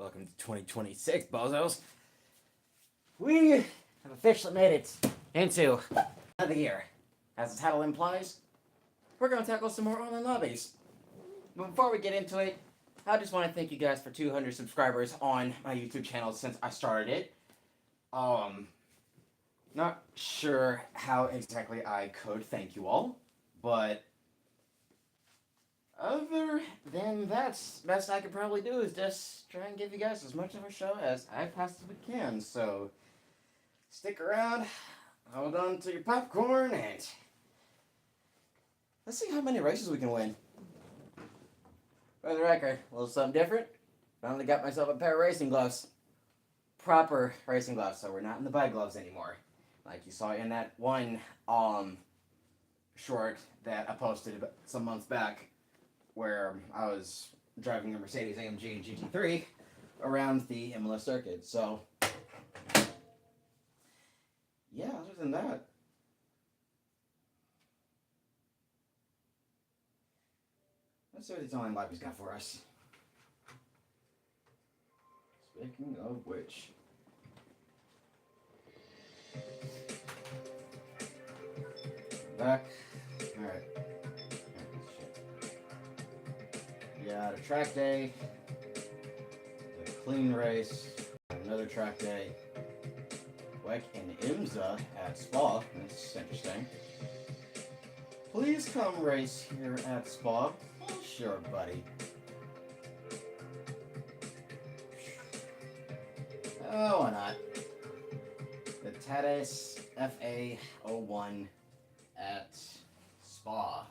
Welcome to 2026, bozos. We have officially made it into another year. As the title implies, we're going to tackle some more online lobbies. But before we get into it, I just want to thank you guys for 200 subscribers on my YouTube channel since I started it. Not sure how exactly I could thank you all, but other than that, best I could probably do is just try and give you guys as much of a show as I possibly can. So stick around, hold on to your popcorn, and let's see how many races we can win. For the record, a little something different. Finally got myself a pair of racing gloves. Proper racing gloves, so we're not in the bike gloves anymore. Like you saw in that one short that I posted some months back, where I was driving a Mercedes AMG GT3 around the Imola circuit. So, yeah, other than that, let's see what these online lobbies got for us. Speaking of which, back. Alright. Yeah, a track day, a clean race, another track day, WEC and IMSA at Spa. That's interesting. Please come race here at Spa. Oh, sure, buddy. Oh, why not? The Tades FA01 at Spa.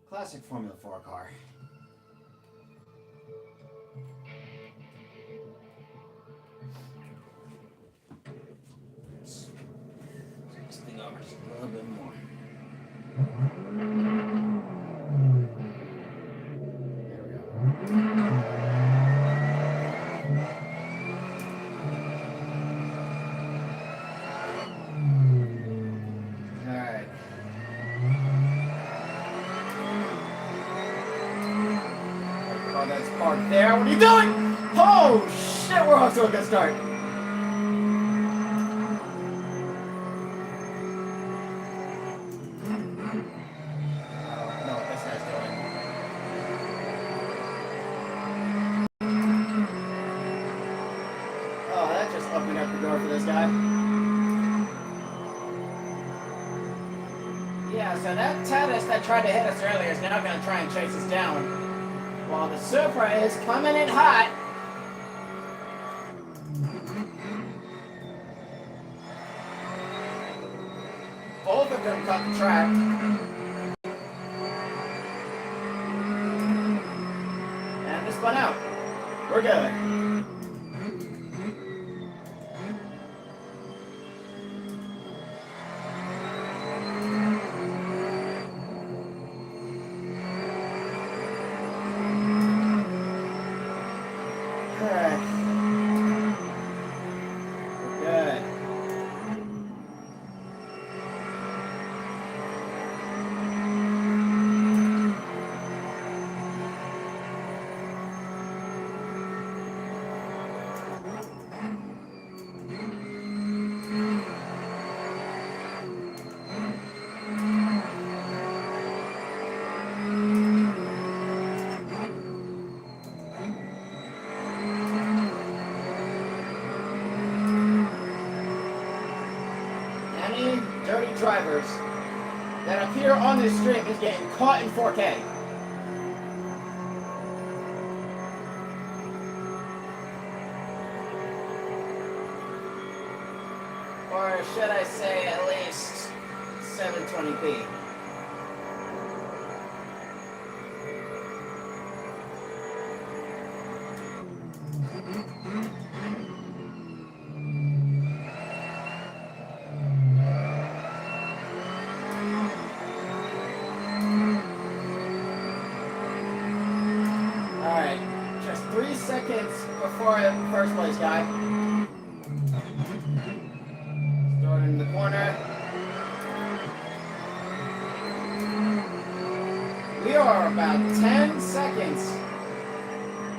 Classic Formula 4 car. This thing over just a little bit more. There we go. Alright. Oh, that's parked there. What are you doing? Oh, shit, we're off to a good start. Open up the door for this guy. Yeah, so that Tadis that tried to hit us earlier is now going to try and chase us down, while the Supra is coming in hot. Both of them cut the track. And this spun out. We're good. Dirty drivers that appear on this stream is getting caught in 4K. Or should I say at least 720p. Just 3 seconds before the first place guy. Starting in the corner. We are about 10 seconds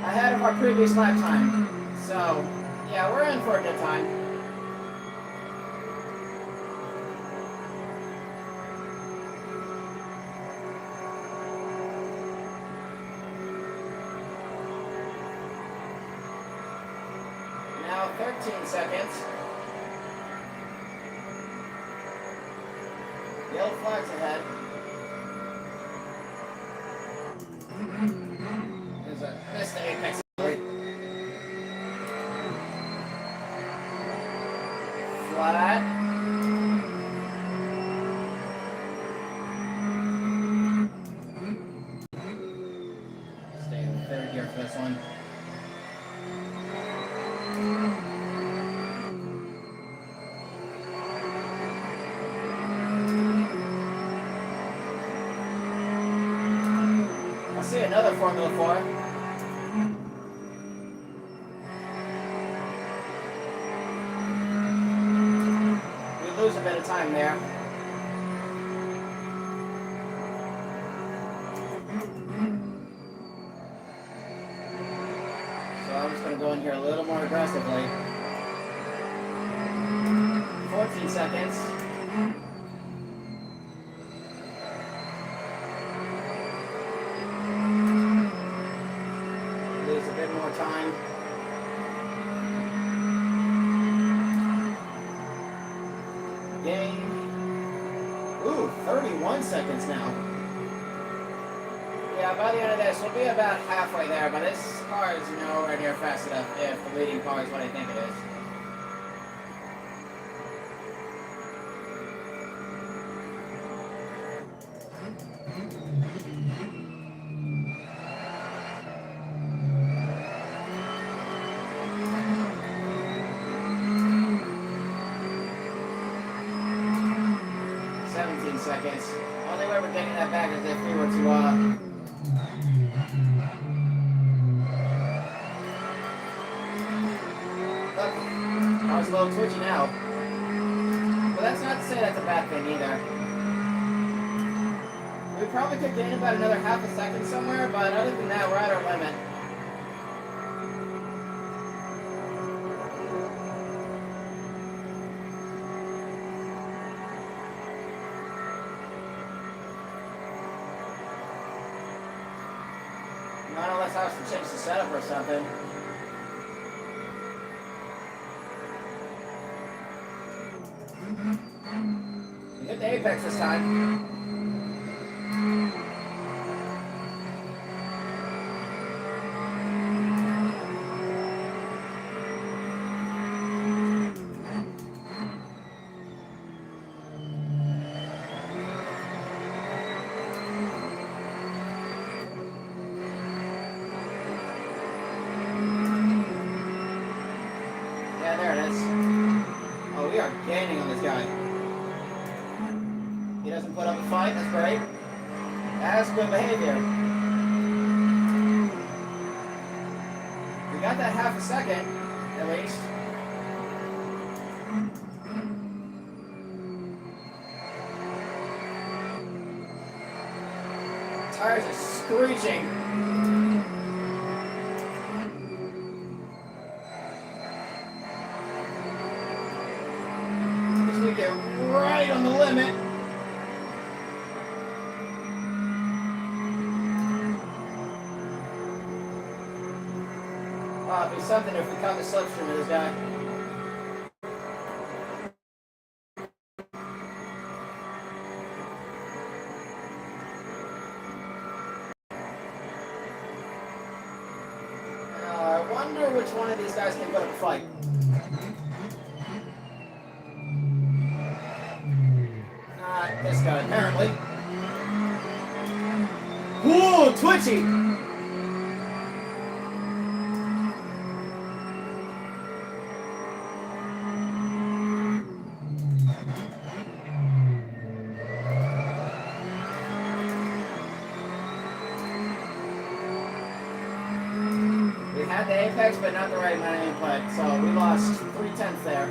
ahead of our previous lap time. So, yeah, we're in for a good time. Now 13 seconds. Yellow flags ahead. There's a missed apex. Flat. Stay in third gear for this one. I'll see another Formula 4. Lose a bit of time there. So I'm just going to go in here a little more aggressively. 14 seconds. Lose a bit more time. Gain. Ooh, 31 seconds now. Yeah, by the end of this, we'll be about halfway there, but this car is nowhere near fast enough if the leading car is what I think it is. Seconds. Only way we're getting that back is if we were to, look, I was a little twitchy now. But that's not to say that's a bad thing either. We probably could gain about another half a second somewhere, but other than that, we're at our limit. Not unless I have to change the setup or something. We hit the apex this time. Yeah, there it is. Oh, we are gaining on this guy. He doesn't put up a fight, that's great. That's good behavior. We got that half a second, at least. Tires are screeching. Get right on the limit. Oh, it'd be something if we caught the slipstream of this guy. I wonder which one of these guys can put up a fight. This guy, apparently. Whoa, twitchy! We had the apex, but not the right amount of input, so we lost 3/10 there.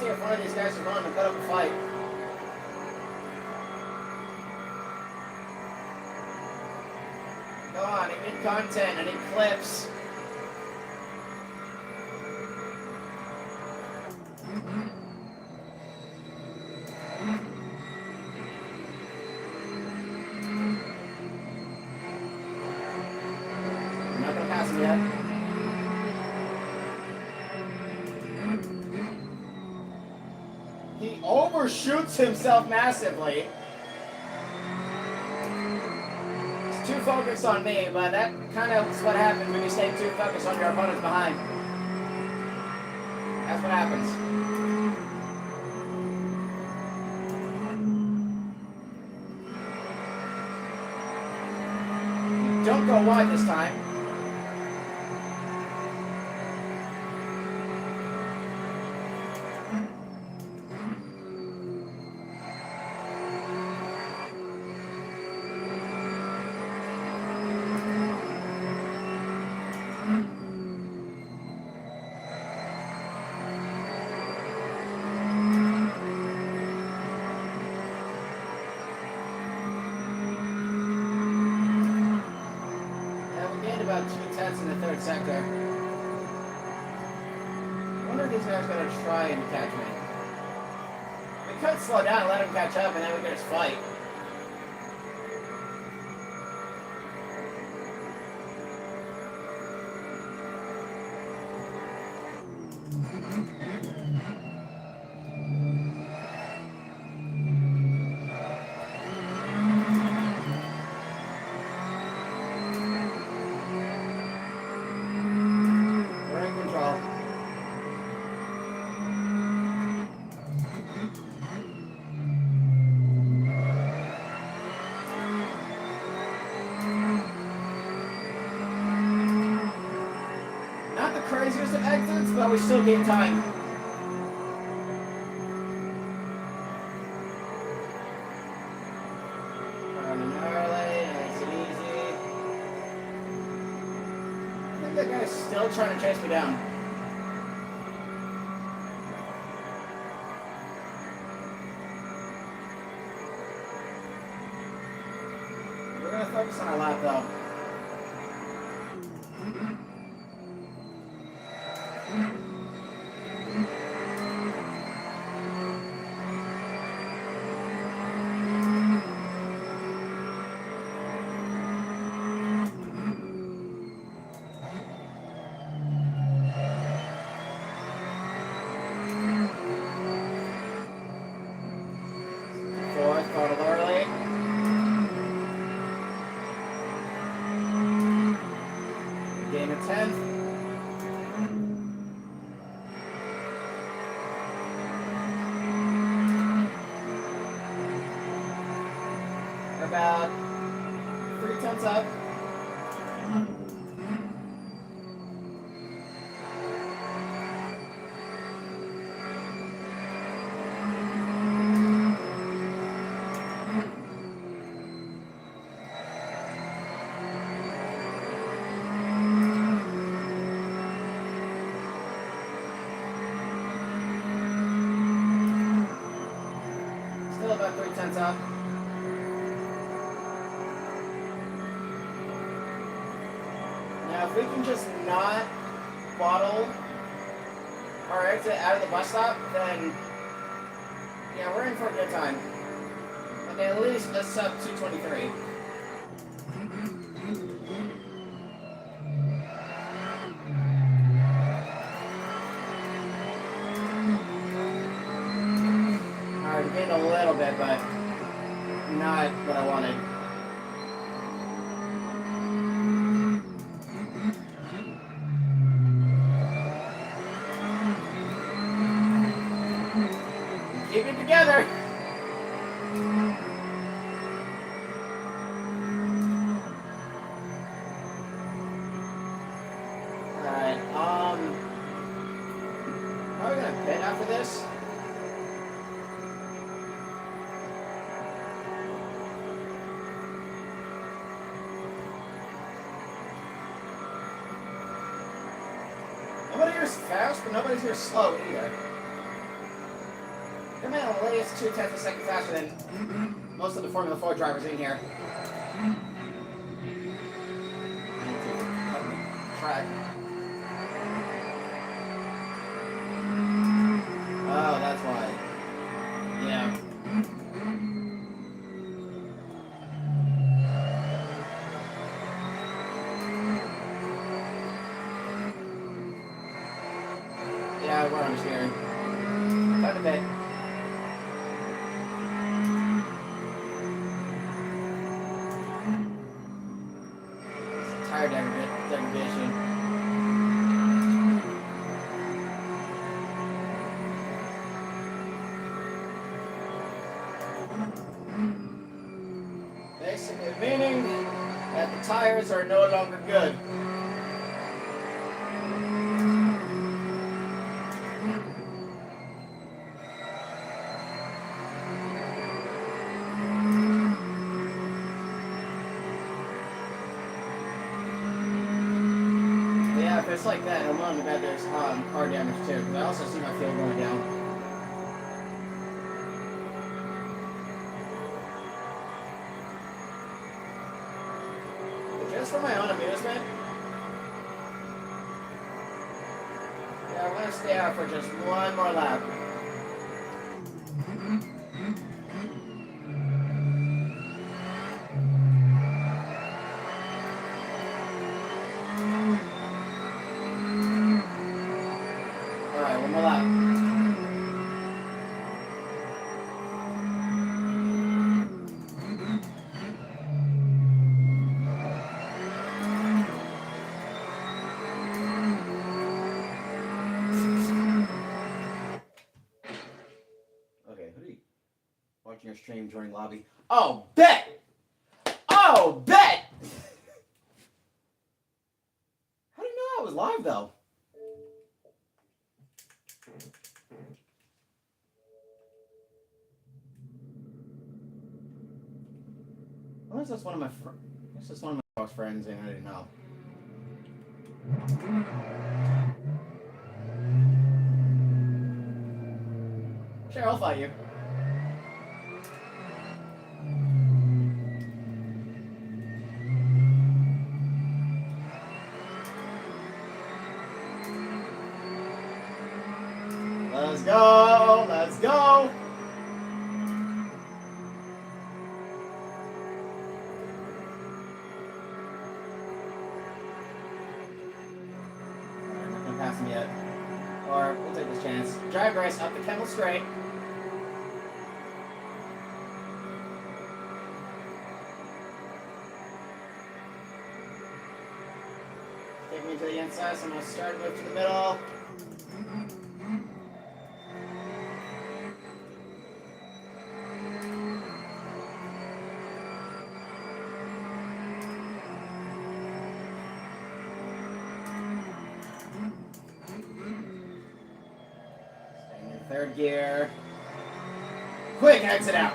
if one of these guys is willing to put up a fight. Go on, I need content, I need clips. I'm not gonna pass him yet. He overshoots himself massively. He's too focused on me, but that kind of is what happens when you stay too focused on your opponent's behind. That's what happens. Don't go wide this time. About 2/10 in the third sector. I wonder if these guys are going to try and catch me. We could slow down and let him catch up, and then we could just fight. Craziest of exits, but we still gain time. Running early, nice and easy. I think that guy's still trying to chase me down. We're gonna focus on our lap though. Fourth, caught early. Gain a 10th. We're about 3/10 up. Still about 3/10 up. Now, if we can just not bottle our exit out of the bus stop, then yeah, we're in for a good time. Okay, at least a sub 223. Alright, we gained a little bit, but not what I wanted. Keep it together. Alright, are we gonna pit after this? Nobody here's fast, but nobody's here slow either. Come in at least 0.2 of a second faster than most of the Formula 4 drivers in here. Track. Oh, that's why. Yeah. Yeah, we're on steering. Quite a bit. Tire degradation. Basically meaning that the tires are no longer good. Yeah, if it's like that, I'm willing to bet there's car damage too, because I also see my fuel going down. Just for my own amusement, yeah, I'm gonna stay out for just one more lap. Alright, one more lap. Okay, who do you watching your stream during lobby? Oh, bet! Oh, bet! How do you know I was live though? Unless that's one of my close friends and I didn't know. Sure, I'll fight you. Let's go! Let's go! I'm not gonna pass him yet. Or we'll take this chance. Drive race up the Kemmel Straight. Take me to the inside, so I'm gonna start move to the middle. Third gear. Quick exit out.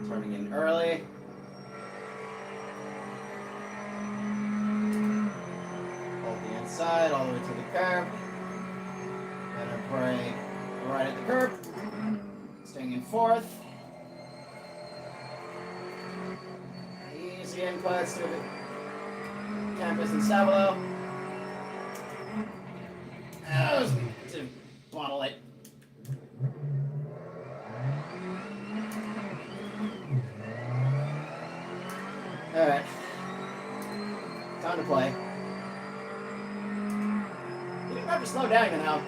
Turning in early. Hold the inside all the way to the curb. And a brake right at the curb. Staying in fourth. Easy inputs to the campus and Savalo. To bottle it. Alright. Time to play. You didn't have to slow down, you know.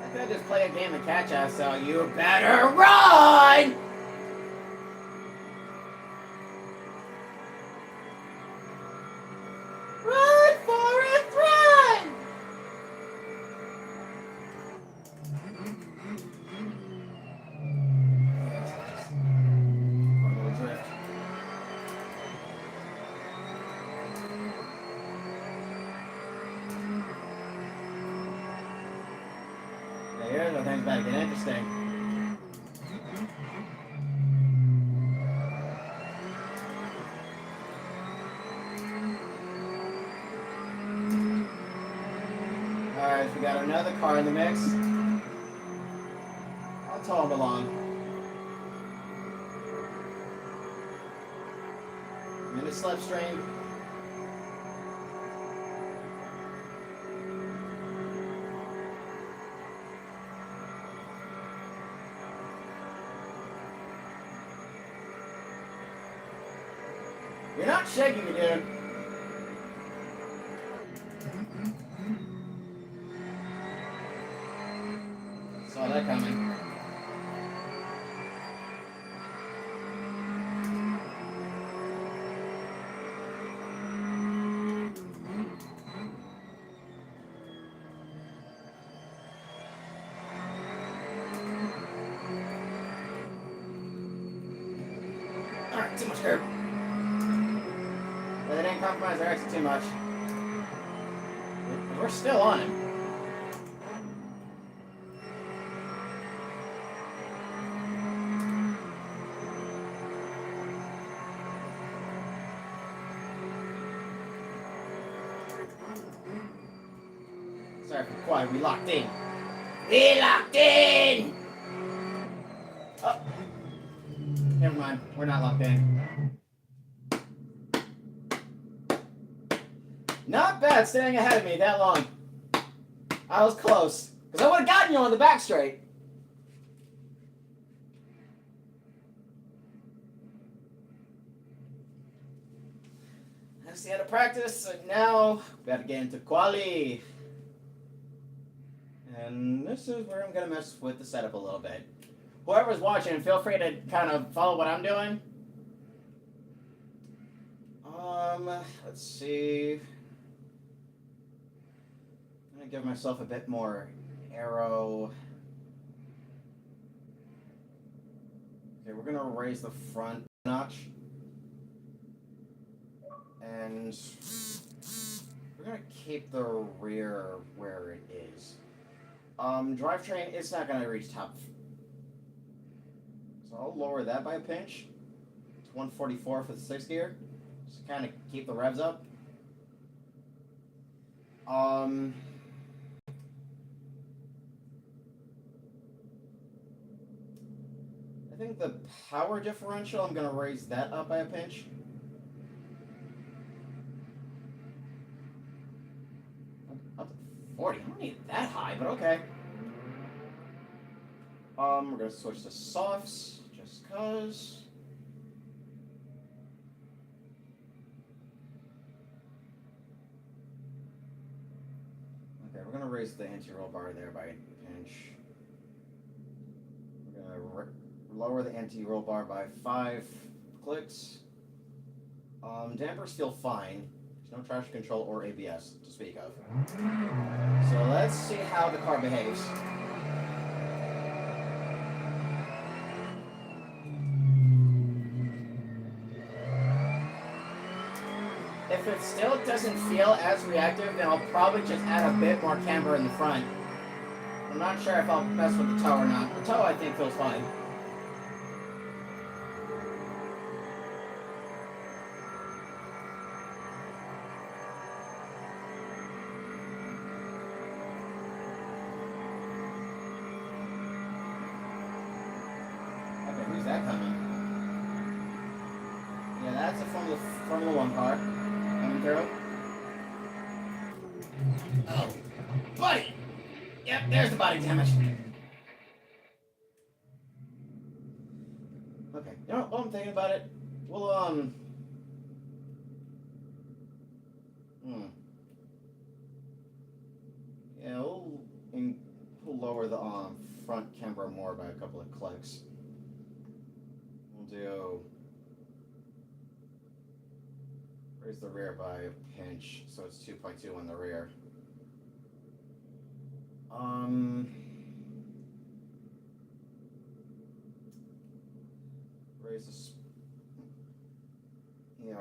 I could just play a game of catch us, so you better run! Run, Forrest, run! Drift. Here's where things about to get interesting. Alright, we got another car in the mix. I'll tow him along. I'm in a slipstream. You're not shaking me, dude. Saw that coming. Alright, too much curb. But they didn't compromise their exit too much. We're still on him. Sorry for the quiet, we locked in. We locked in! Oh. Never mind, we're not locked in. Not bad staying ahead of me that long. I was close. Because I would have gotten you on the back straight. That's the end of practice, so now we got to get into quali. And this is where I'm going to mess with the setup a little bit. Whoever's watching, feel free to kind of follow what I'm doing. Let's see. I'm going to give myself a bit more aero. Okay, we're going to raise the front notch. And we're going to keep the rear where it is. Drivetrain, it's not going to reach top. So I'll lower that by a pinch. It's 144 for the 6th gear. Just kind of keep the revs up. I think the power differential, I'm going to raise that up by a pinch. Up to 40. I don't need it that high, but okay. We're going to switch to softs, just cause. Okay, we're going to raise the anti-roll bar there by a pinch. We're going to lower the anti-roll bar by 5 clicks. Dampers feel fine. There's no traction control or ABS to speak of. So let's see how the car behaves. If it still doesn't feel as reactive, then I'll probably just add a bit more camber in the front. I'm not sure if I'll mess with the toe or not. The toe, I think, feels fine. Okay, who's that coming? Yeah, that's a Formula 1 car. Coming through. Oh, buddy! Yep, there's the body damage. Okay, you know what, while I'm thinking about it, we'll, yeah, we'll lower the, front camber more by a couple of clicks. We'll do... Raise the rear by a pinch, so it's 2.2 on the rear.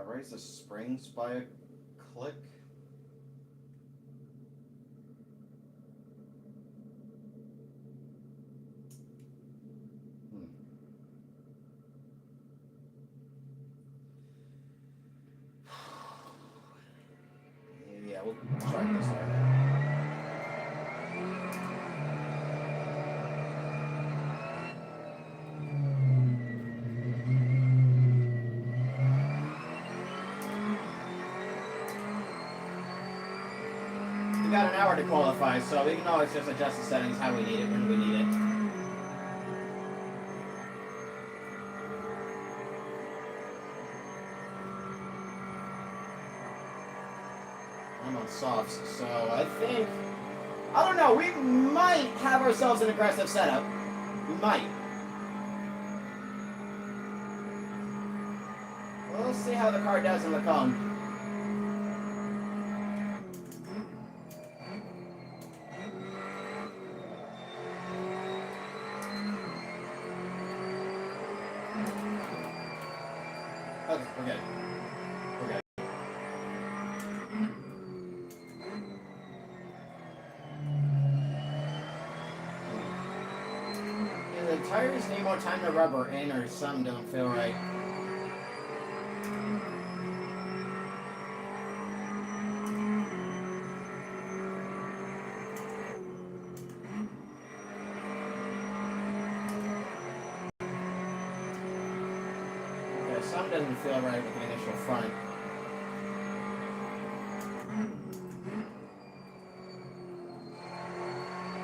Raise the springs by a click. we'll try it this way. We got an hour to qualify, so we can always just adjust the settings how we need it when we need it. I'm on softs, so I think... I don't know, we might have ourselves an aggressive setup. We might. We'll see how the car does in the cone. Okay, we're good. We're good. The tires need more time to rubber in, or some don't feel right. Okay, some doesn't feel right with the initial front.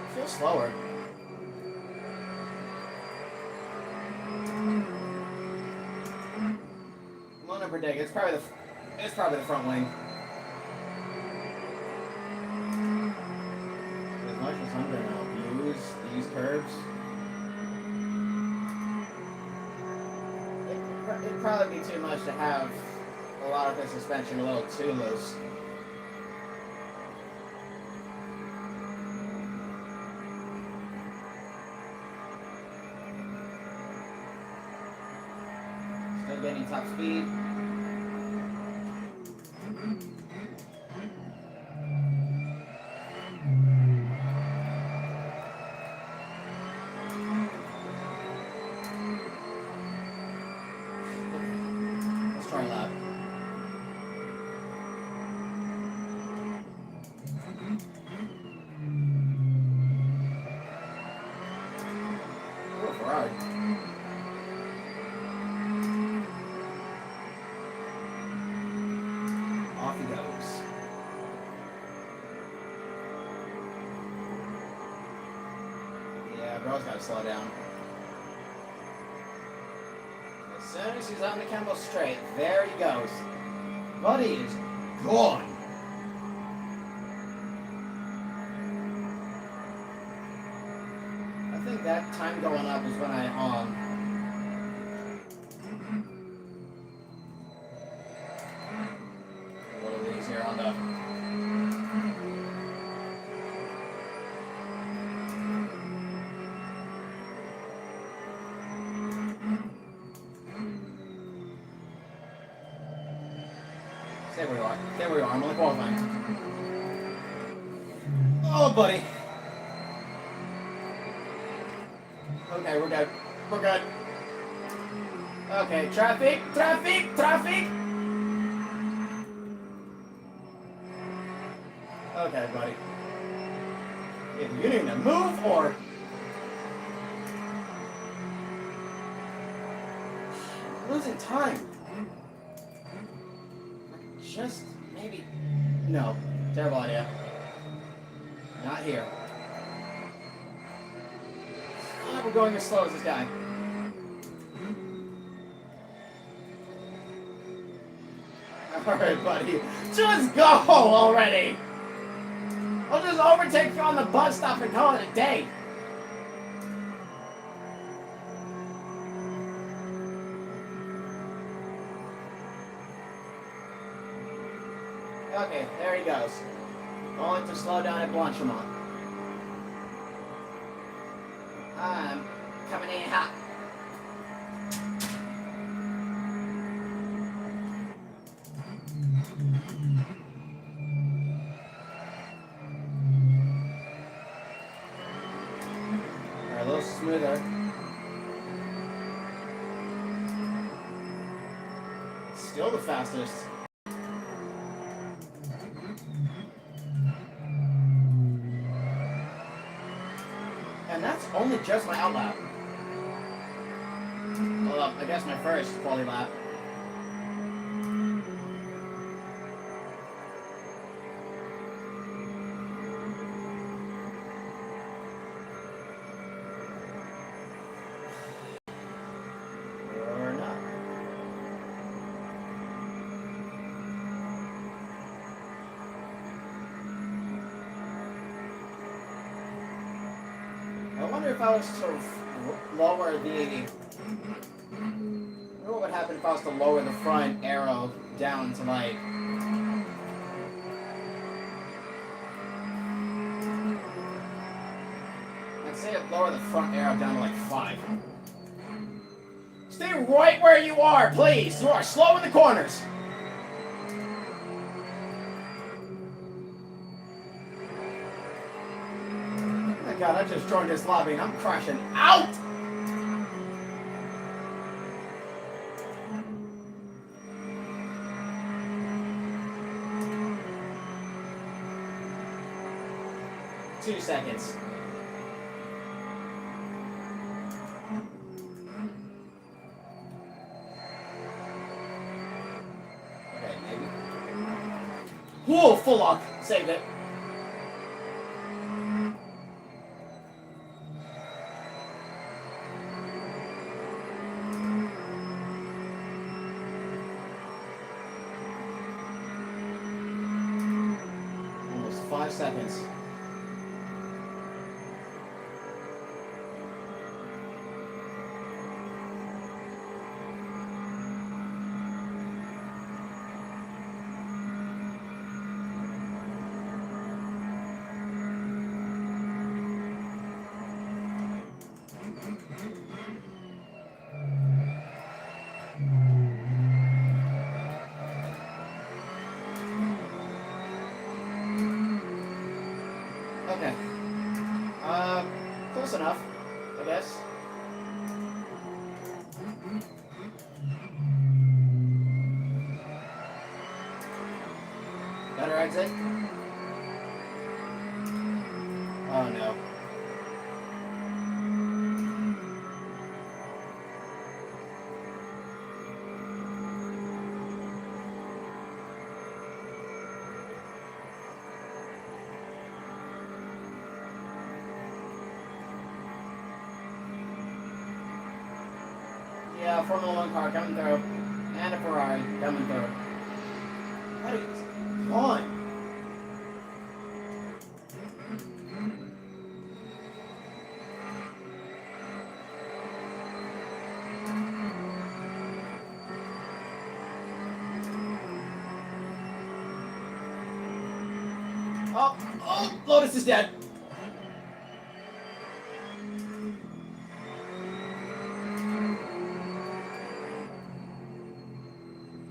It feels slower. Predict. It's probably the front wing. As much as I'm gonna abuse these curves, it'd probably be too much to have a lot of the suspension a little too loose. Still getting top speed. Try that. Oh, Ferrari. Off he goes. Yeah, bro's gotta slow down. As soon as he's on the Campbell straight, there he goes. Buddy is gone. I think that time going up is when I a little easier on the. Stay where you are. Stay where you are. I'm only qualifying. Oh, buddy. Okay, we're good. We're good. Okay, traffic, traffic, traffic. Okay, buddy. Either you need to move or... losing time. Just maybe... No. Terrible idea. Not here. Ah, we're going as slow as this guy. Alright, buddy. Just go already! I'll just overtake you on the bus stop and call it a day. Okay, there he goes. Going to slow down at Blanchimont. I'm coming in hot. Alright, a little smoother. Still the fastest. And that's only just my out lap. Well, I guess my first quality lap. Or not. I wonder if I was to sort of lower the... what would happen if I was to lower the front arrow down to like... I'd say I'd lower the front arrow down to like 5. Stay right where you are, please! You are slow in the corners! Oh my god, I just joined this lobby and I'm crashing out! Two seconds. Okay, maybe. Whoa, full lock. Saved it. Almost 5 seconds. Okay. Close enough, I guess. Better exit? Oh no. Yeah, Formula 1 car coming through. And a Ferrari coming through. What is on? Oh, Lotus is dead.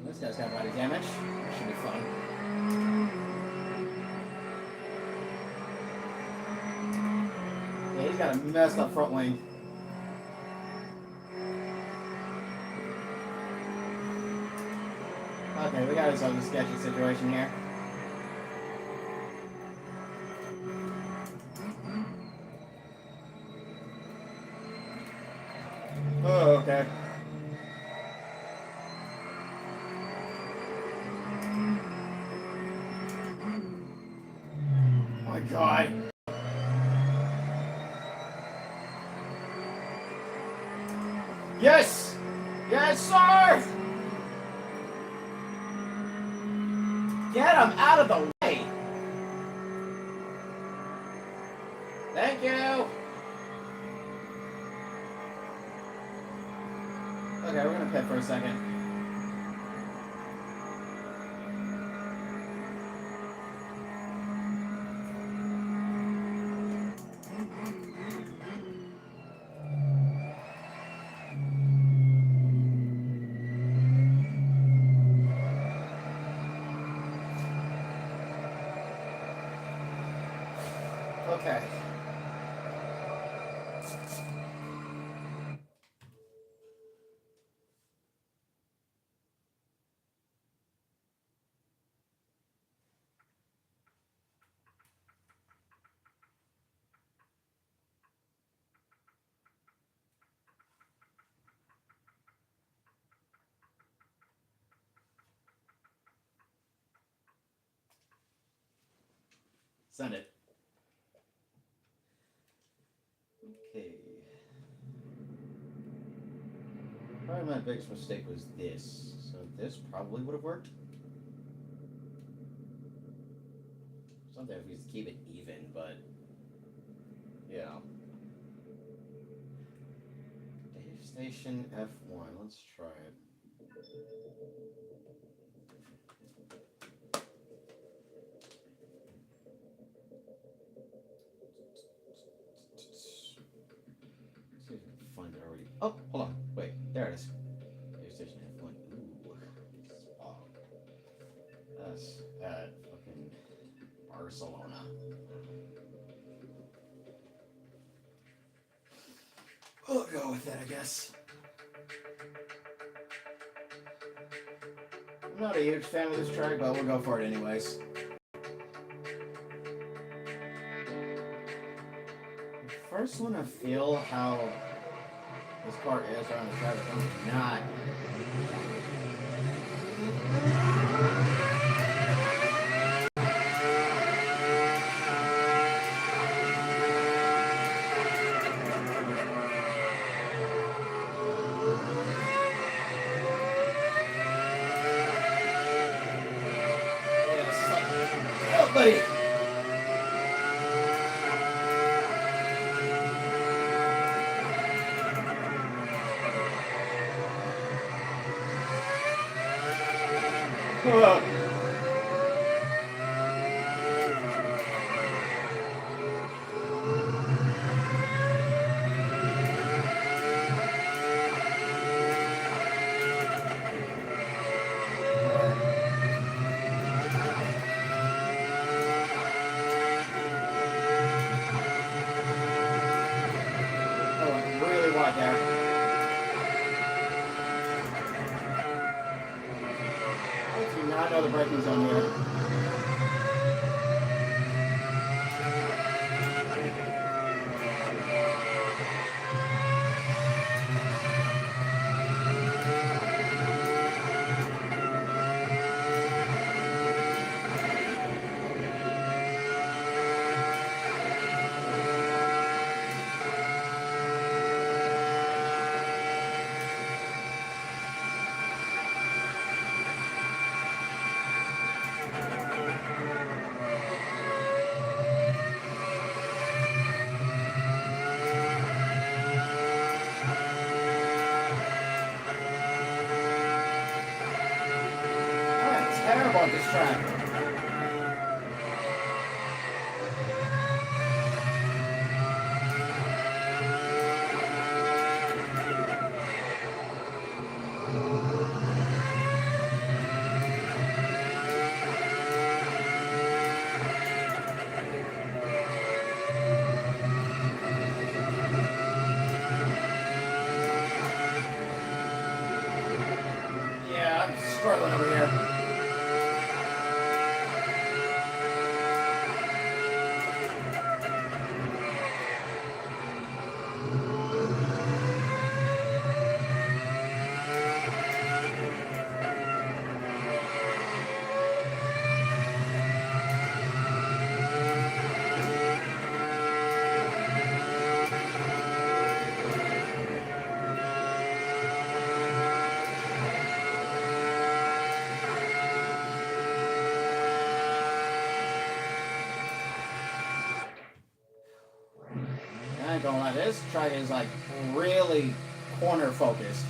This guy's got body damage. That should be fun. Yeah, he's got a messed up front wing. Okay, we got ourselves a sketchy situation here. Oh, okay. Oh my god. Yes! Yes, sir! Get him out of the way! Thank you! Okay, we're gonna pit for a second. Okay. Send it. Okay. Probably my biggest mistake was this. So this probably would have worked. Sometimes we just keep it even, but yeah. Dave Station F1. Let's try it. See if I can find it already. Oh, hold on. Wait, there it is. Dave Station F1. Ooh, Spa. That's at fucking Barcelona. We'll go with that, I guess. I'm not a huge fan of this track, but we'll go for it anyways. First one to feel how this car is around the track, I'm not. Oh, buddy. Really wide there. I do not know the braking zone here. Terrible at this track. Yeah, I'm struggling over here. I ain't gonna lie, this track is like really corner focused.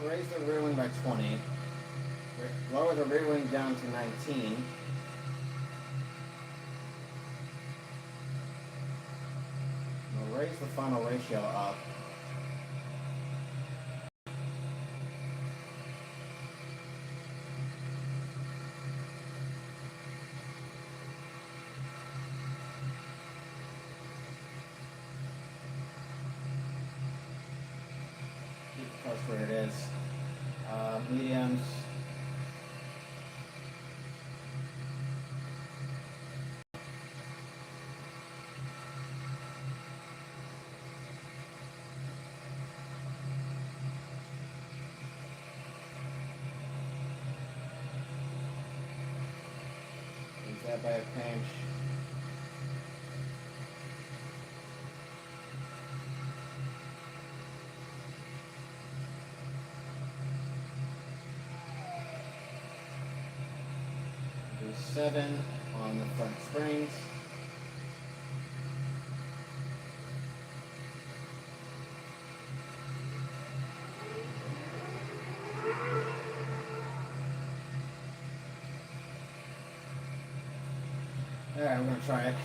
Raise the rear wing by 20. Lower the rear wing down to 19. We'll raise the final ratio up. That's where it is. Mediums. that by a pinch. Do 7 on the front springs. Alright, I'm gonna try it.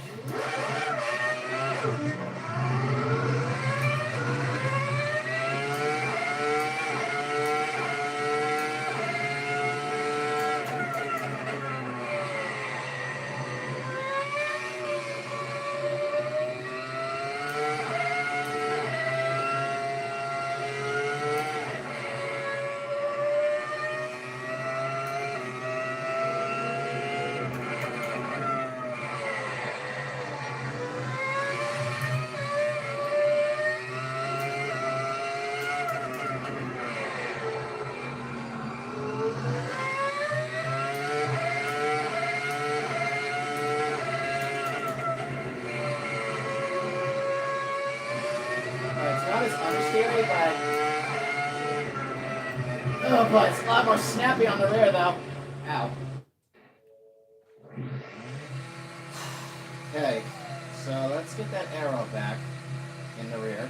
Oh, but it's a lot more snappy on the rear, though. Ow. Okay, so let's get that arrow back in the rear.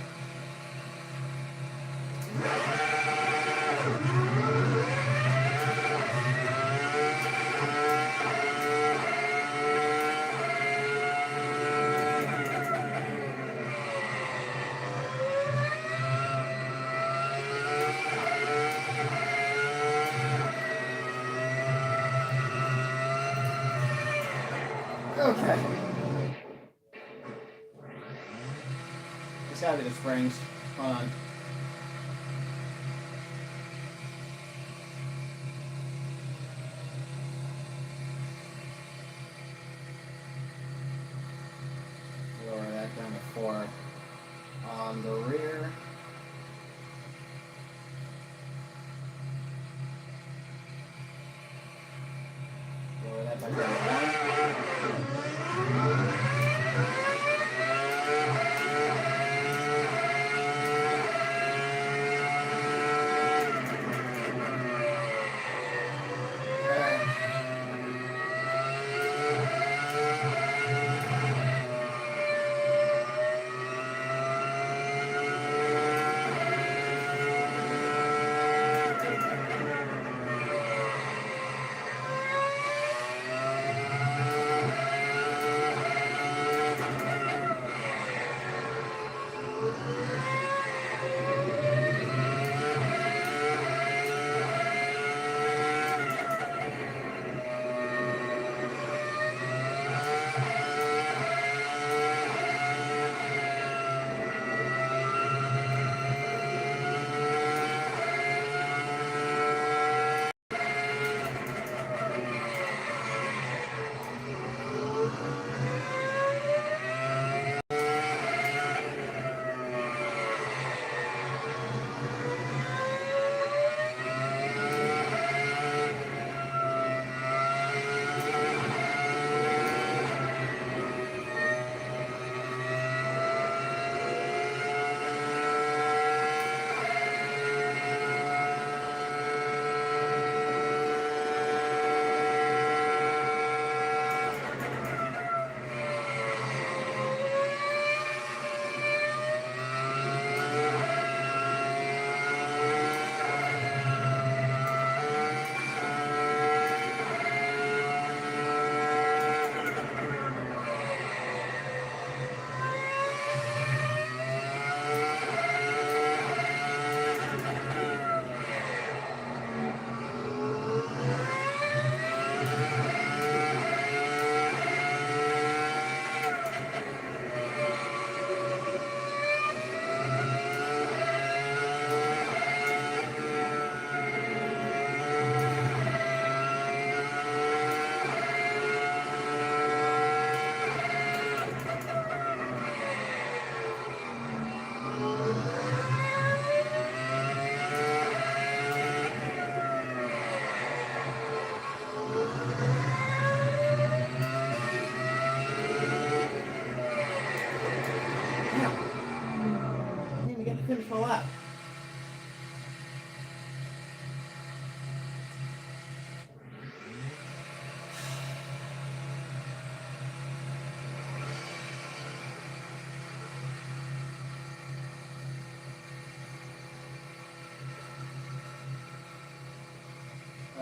Okay. It's gotta be the springs. Hold on. Lower that down to 4. On the rear. Lower that back down to 1.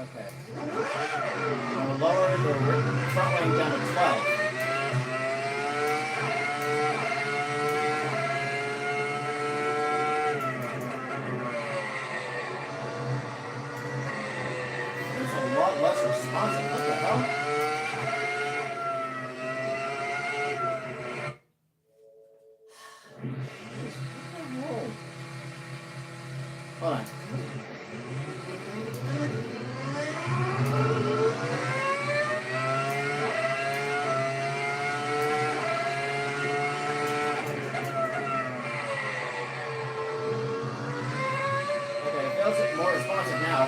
Okay. We'll lower the front wing down to 12. It's a lot less responsive. What the hell? Hold on. Okay, it feels more responsive now.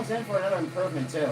almost in for another improvement, too.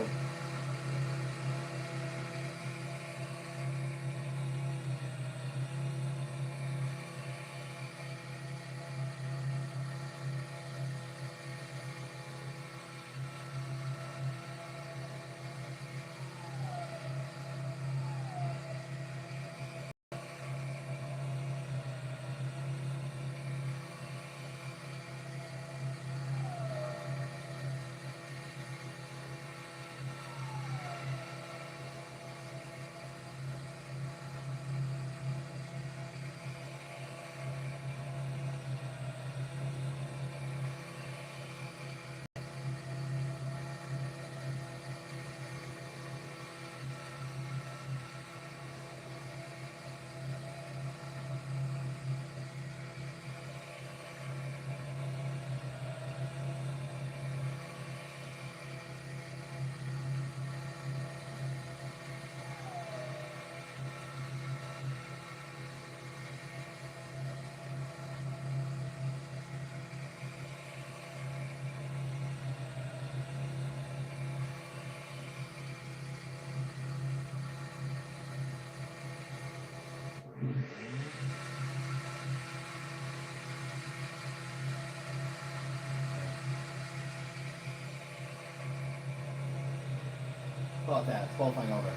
How about that? It's qualifying over.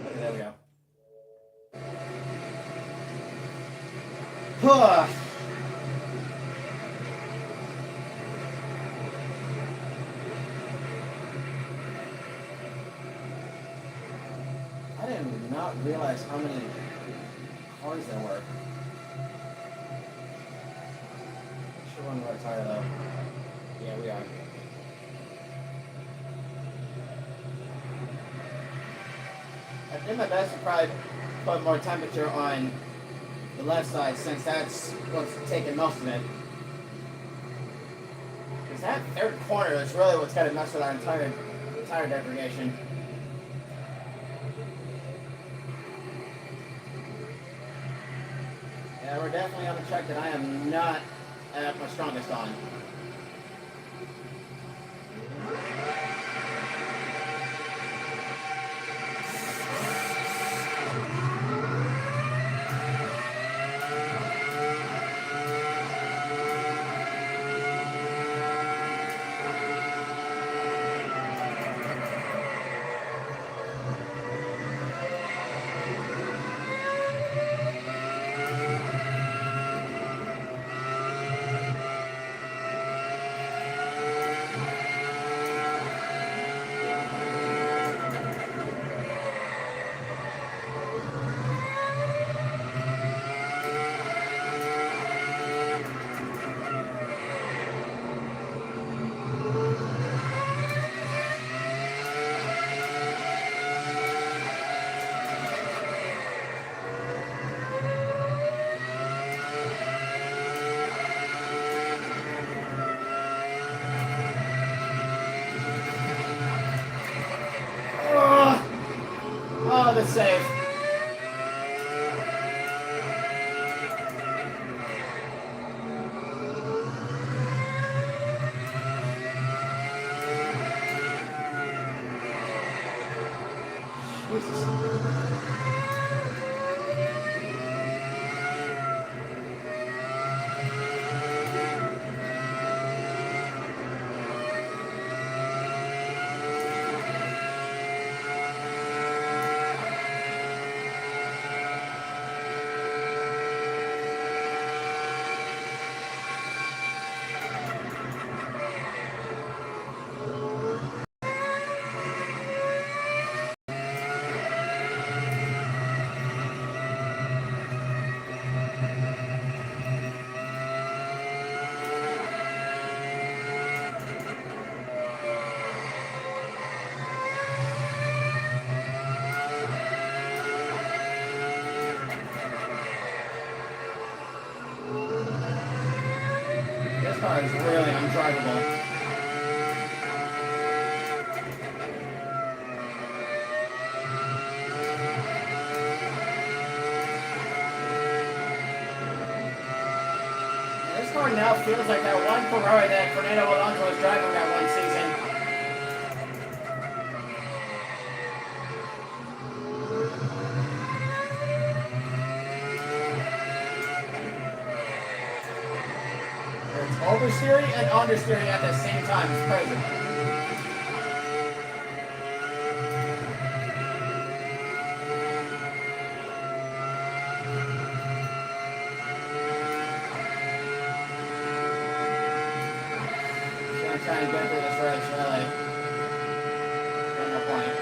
Okay, there we go. I did not realize how many cars there were. Sure we're on the right tire though. Yeah, we are. I did my best to probably put more temperature on the left side since that's what's taking most of it. Because that third corner is really what's got to mess with our entire tire degradation. Yeah, we're definitely on a track that I am not at my strongest on. Oh, the save. This car is really undrivable. it feels like that one Ferrari that Fernando Alonso was driving that one season. It's oversteering and understeering at the same time. It's crazy. Trying to get through this race, really. There's no point.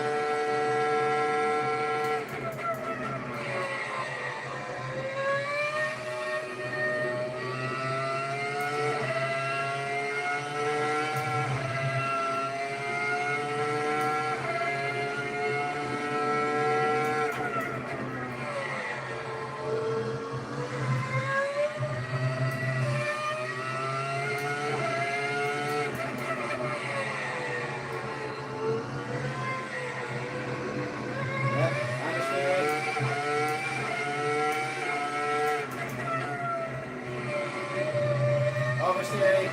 Oversteering.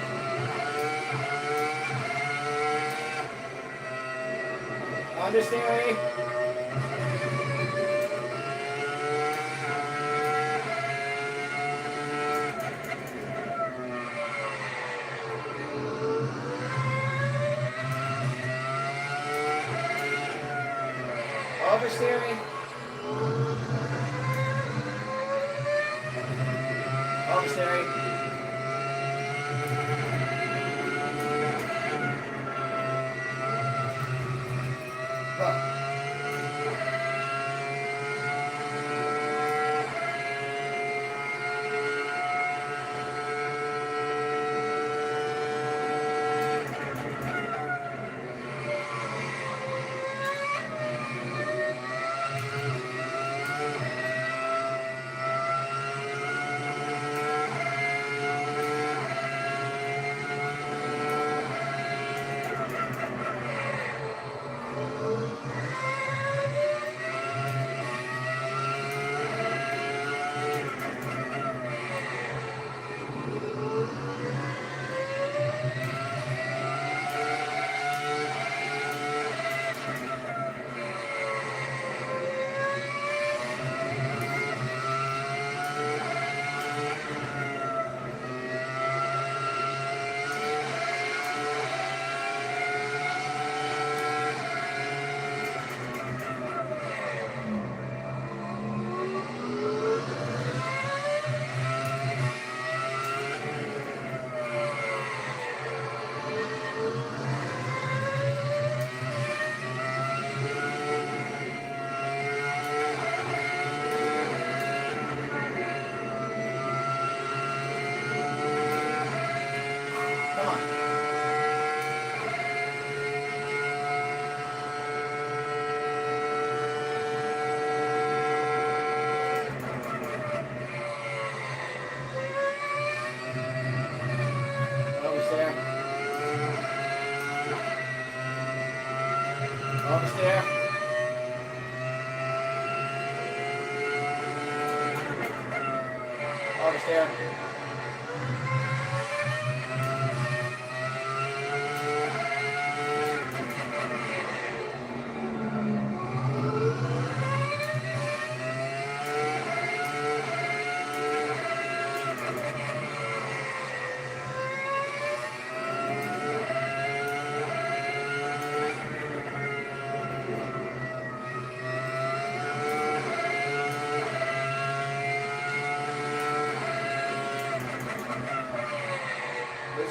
Understeering. Oversteering. Oversteering. Oversteer. Oversteer.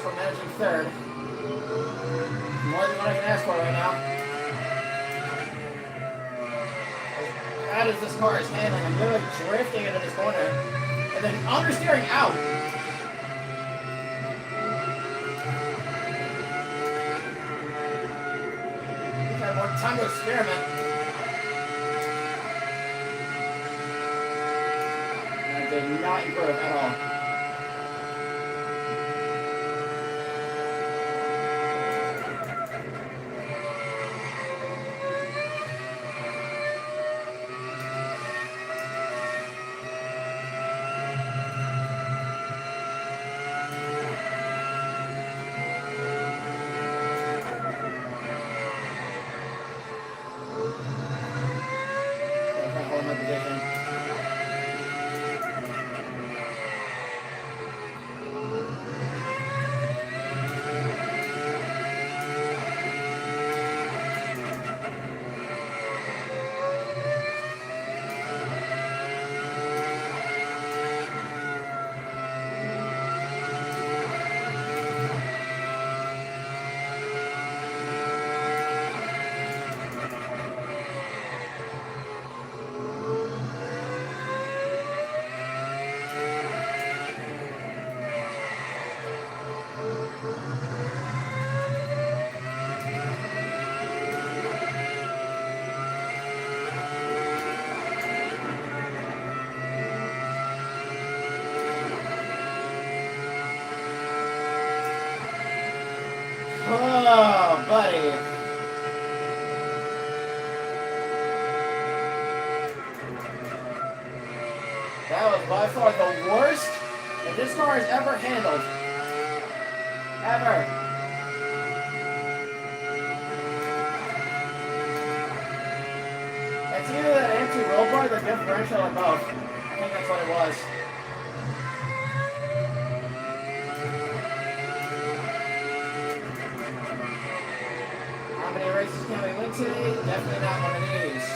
For managing third. More than what I can ask for right now. As bad as this car is handling, I'm literally drifting into this corner. And then understeering out. We've had more time to experiment. And I did not improve at all. buddy. That was by far the worst that this car has ever handled. Ever. It's either that empty roll bar or the differential or both. I think that's what it was. How many races can we win today? Definitely not one of these.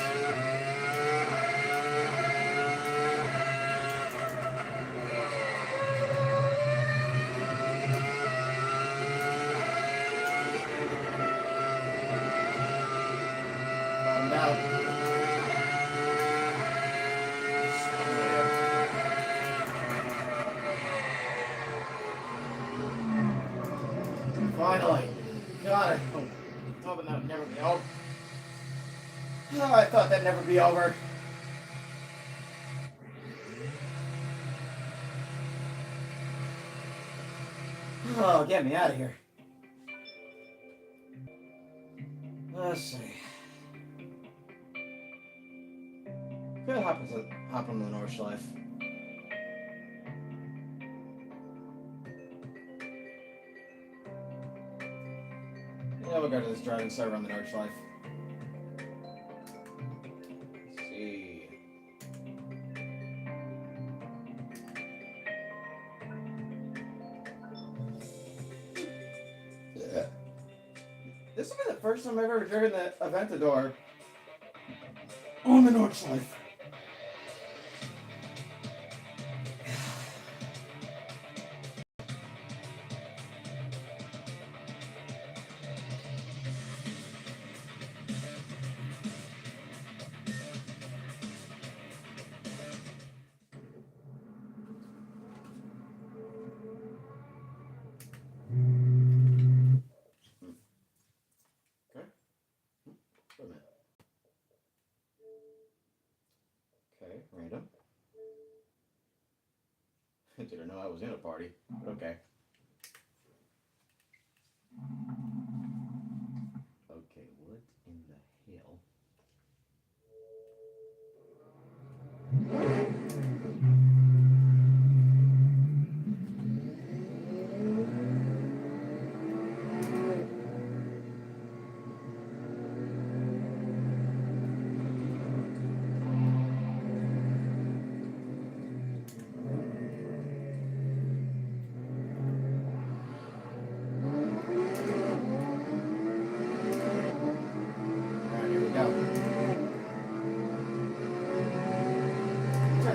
Finally. Got it. Oh, but that would never be over. Oh, I thought that'd never be over. Oh, get me out of here. Let's see. Could hop on the Nordschleife. Yeah, we'll go to this driving server on the Nordschleife. Let's see. Yeah. This will be the first time I've ever driven the Aventador on the Nordschleife. Okay, random. Didn't know I was in a party, but okay. Okay, what in the hell?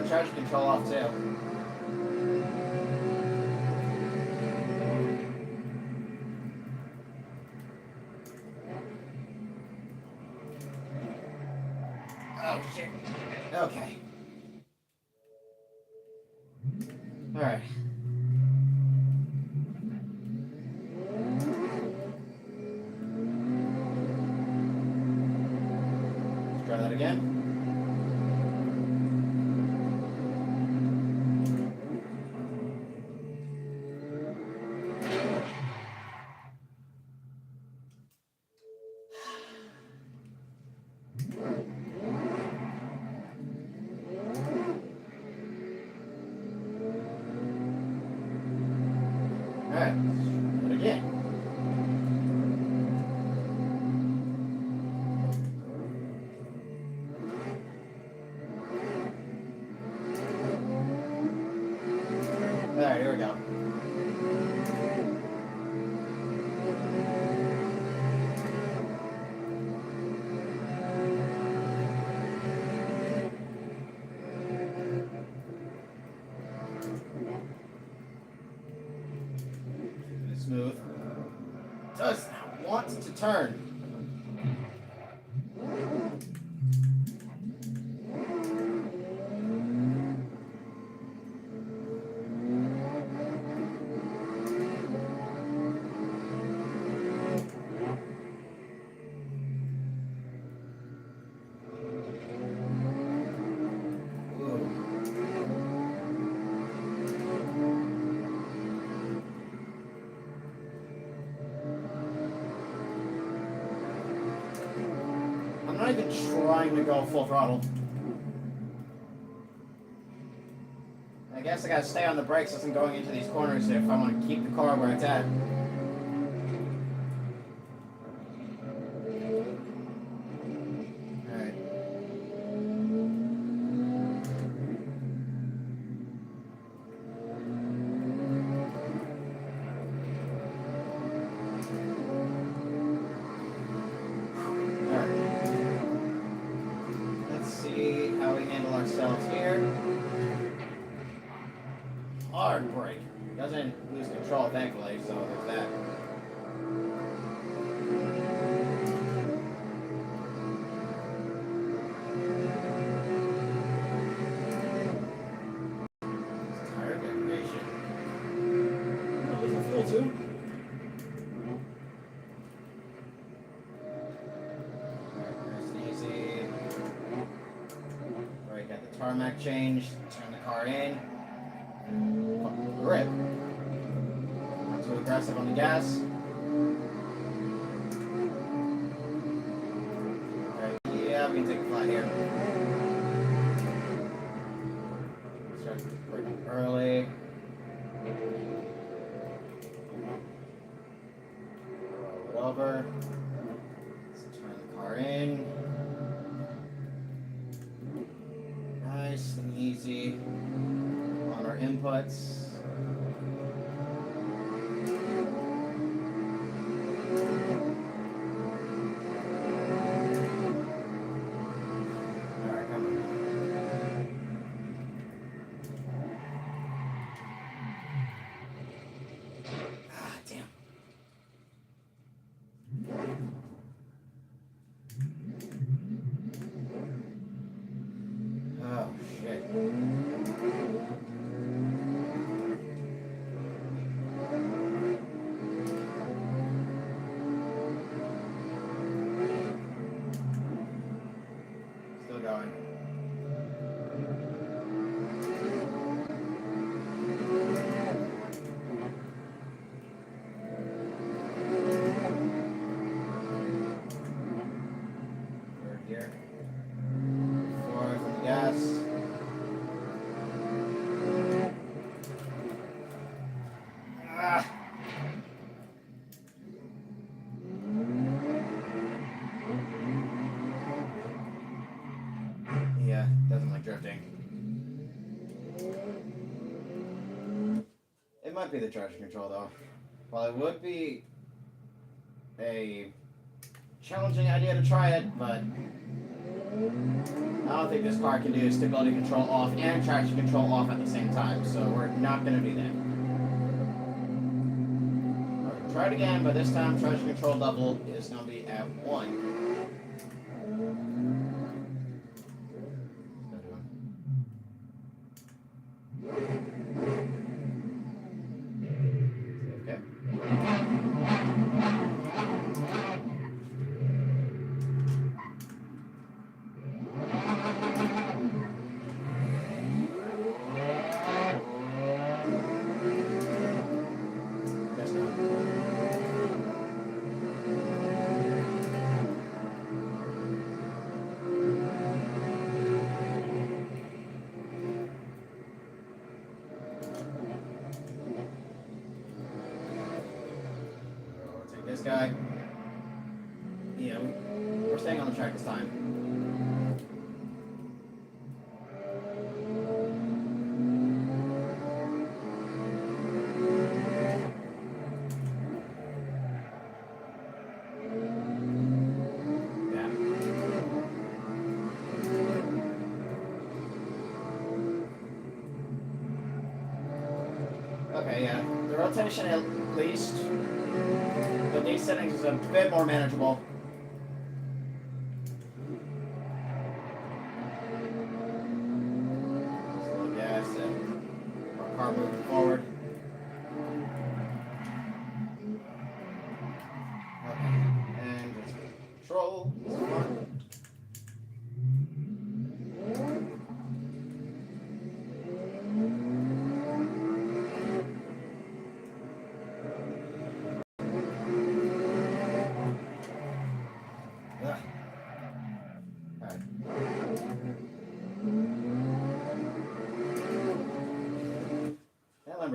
Charge control off too. Oh shit. Okay. All right. Let's try that again. Alright, do it again. Alright, here we go. Smooth. Does not want to turn. not even trying to go full throttle. I guess I gotta stay on the brakes as I'm going into these corners if I want to keep the car where it's at. Alright. Let's see how we handle ourselves here. Hard brake. Doesn't lose control, thankfully, so there's that. Tire degradation. Oh, there's a fuel too. Alright, nice and easy. Alright, got the tarmac changed. Turn the car in. Grip. Not too aggressive on the gas. Okay, yeah, we can take a flat here. Start braking early. Roll it over. Let's turn the car in. Nice and easy on our inputs. Oh, shit. Still going. Third gear. Fourth on the gas. Ah. Yeah, doesn't like drifting. It might be the traction control though. While it would be a challenging idea to try it, but I don't think this car can do stability control off and traction control off at the same time, so we're not going to do that. Right, try it again, but this time traction control level is going to be at 1. Okay. This guy, yeah, we're staying on the track this time. Yeah. Okay, yeah, the rotation at least. But these settings is a bit more manageable. Slow gas and our car moving forward. Okay, and just control. This one.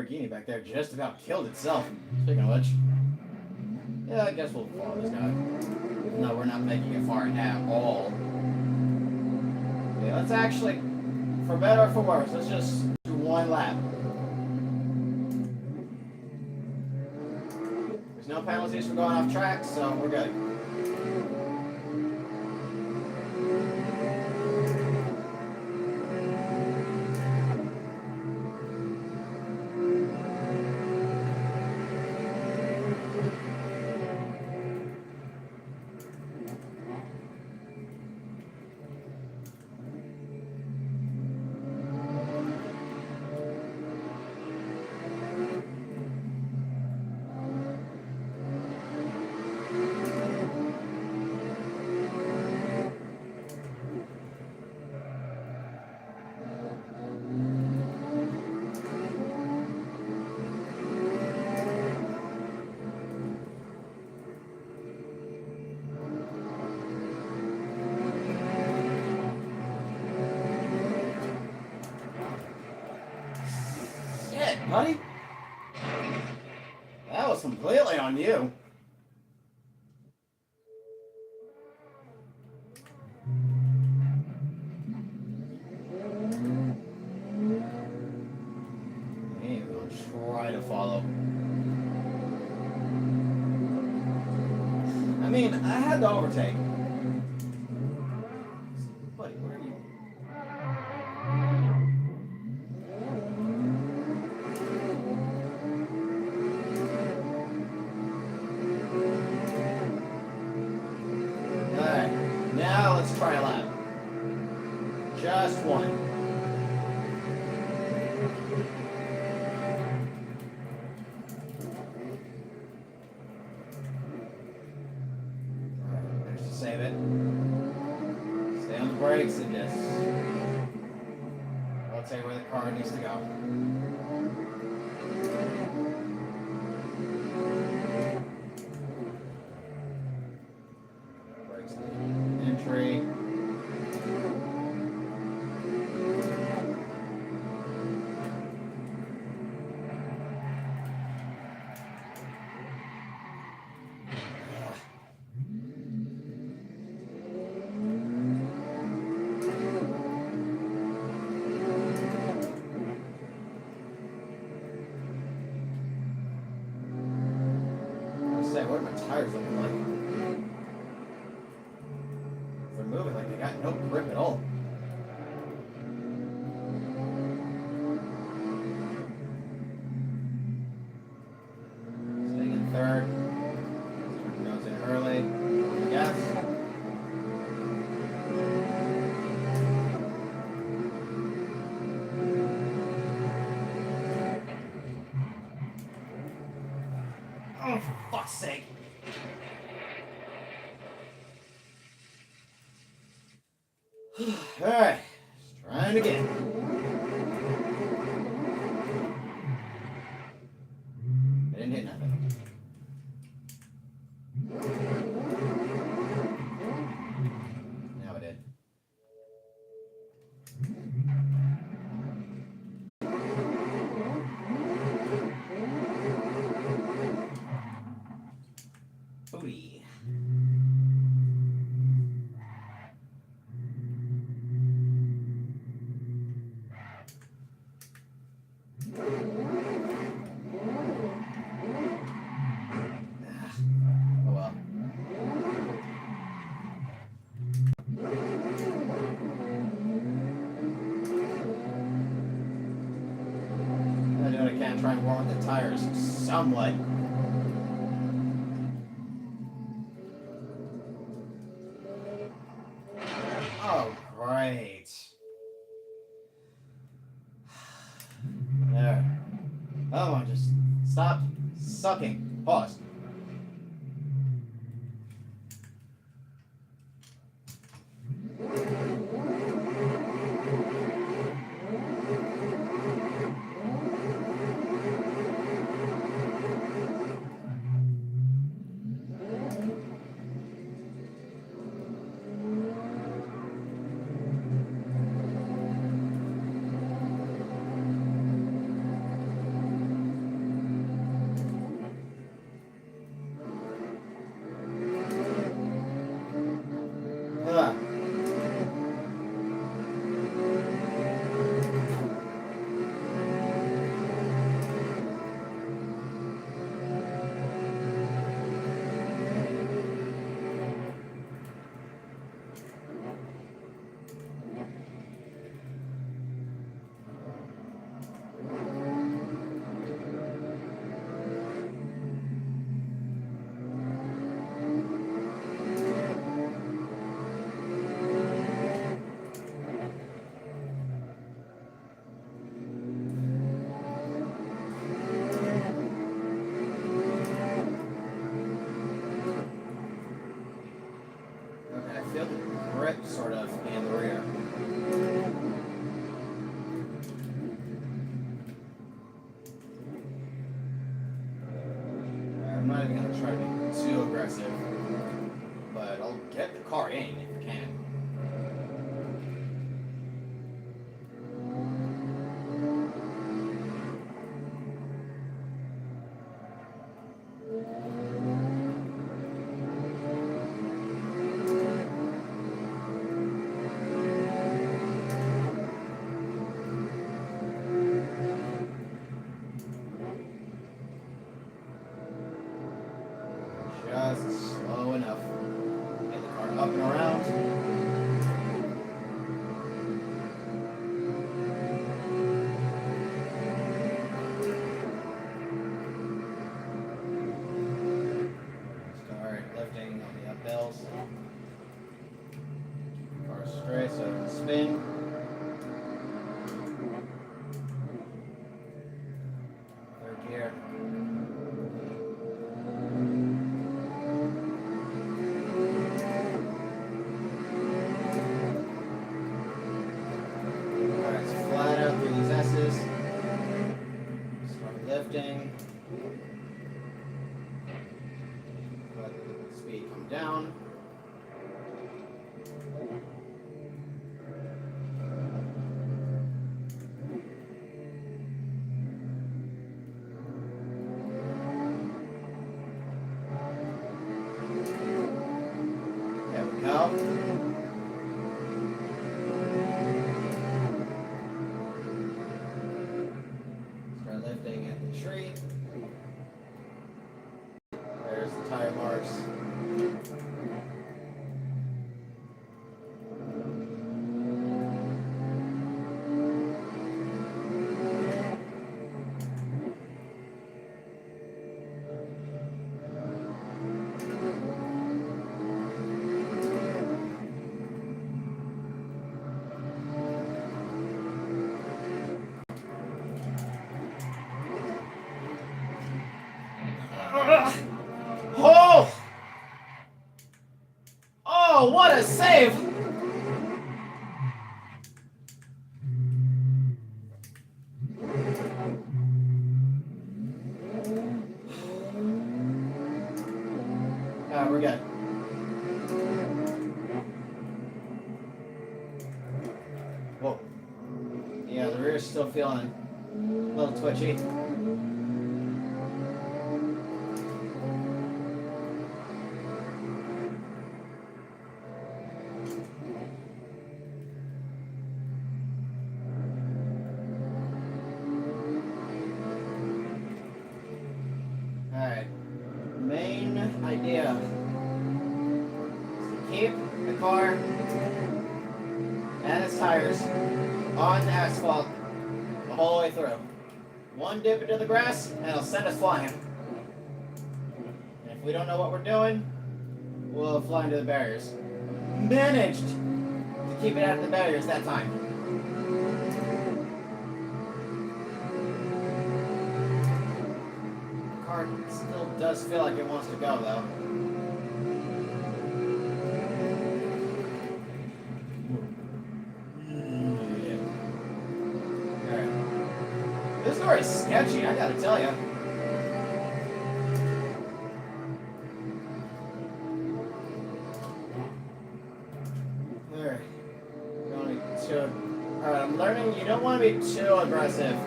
Lamborghini back there just about killed itself. Speaking of which, yeah, I guess we'll follow this guy. Even though we're not making it far at all. Yeah, let's actually, for better or for worse, let's just do one lap. There's no penalties for going off track, so we're good. Buddy? That was completely on you. Ain't gonna try to follow. I mean, I had to overtake. Buddy, where are you? Try a lap. Just one. There's to save it. Stay on the brakes and just rotate where the car needs to go. Brakes entry. What are my tires looking like? They're moving like they got no grip at all. Staying in third. Goes in early. Yes. Oh, for fuck's sake. Alright, let's try it again. I didn't hit nothing. Now I did. Booty. Oh well. I'm doing what I can, try and warm up the tires somewhat. Oh, great. There. Oh, I just stopped sucking. Pause. get the car in if you can. Just slow enough. Get the car up and around. Start lifting on the uphills. Keep the car straight so it can spin. Third gear. Start lifting. Let the speed come down. There we go. Lifting at the tree. There's the tire marks. Oh! Oh, what a save! We're good. Whoa. Yeah, the rear's still feeling a little twitchy. Alright, main idea is to keep the car and its tires on the asphalt the whole way through. One dip into the grass and it'll send us flying. And if we don't know what we're doing, we'll fly into the barriers. Managed to keep it out of the barriers that time. It still does feel like it wants to go, though. Alright. This door is sketchy, I gotta tell you. Alright. Alright, I'm learning you don't want to be too aggressive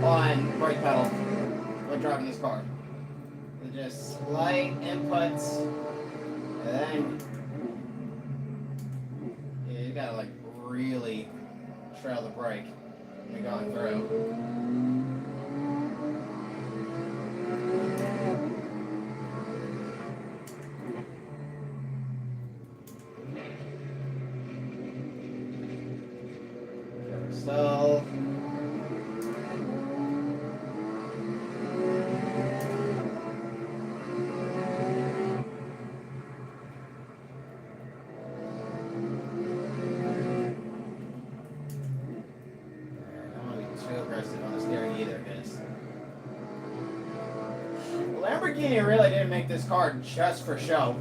on brake pedal when driving this car. Just slight inputs, and then you gotta like really trail the brake when you're going through. So Lamborghini really didn't make this car just for show.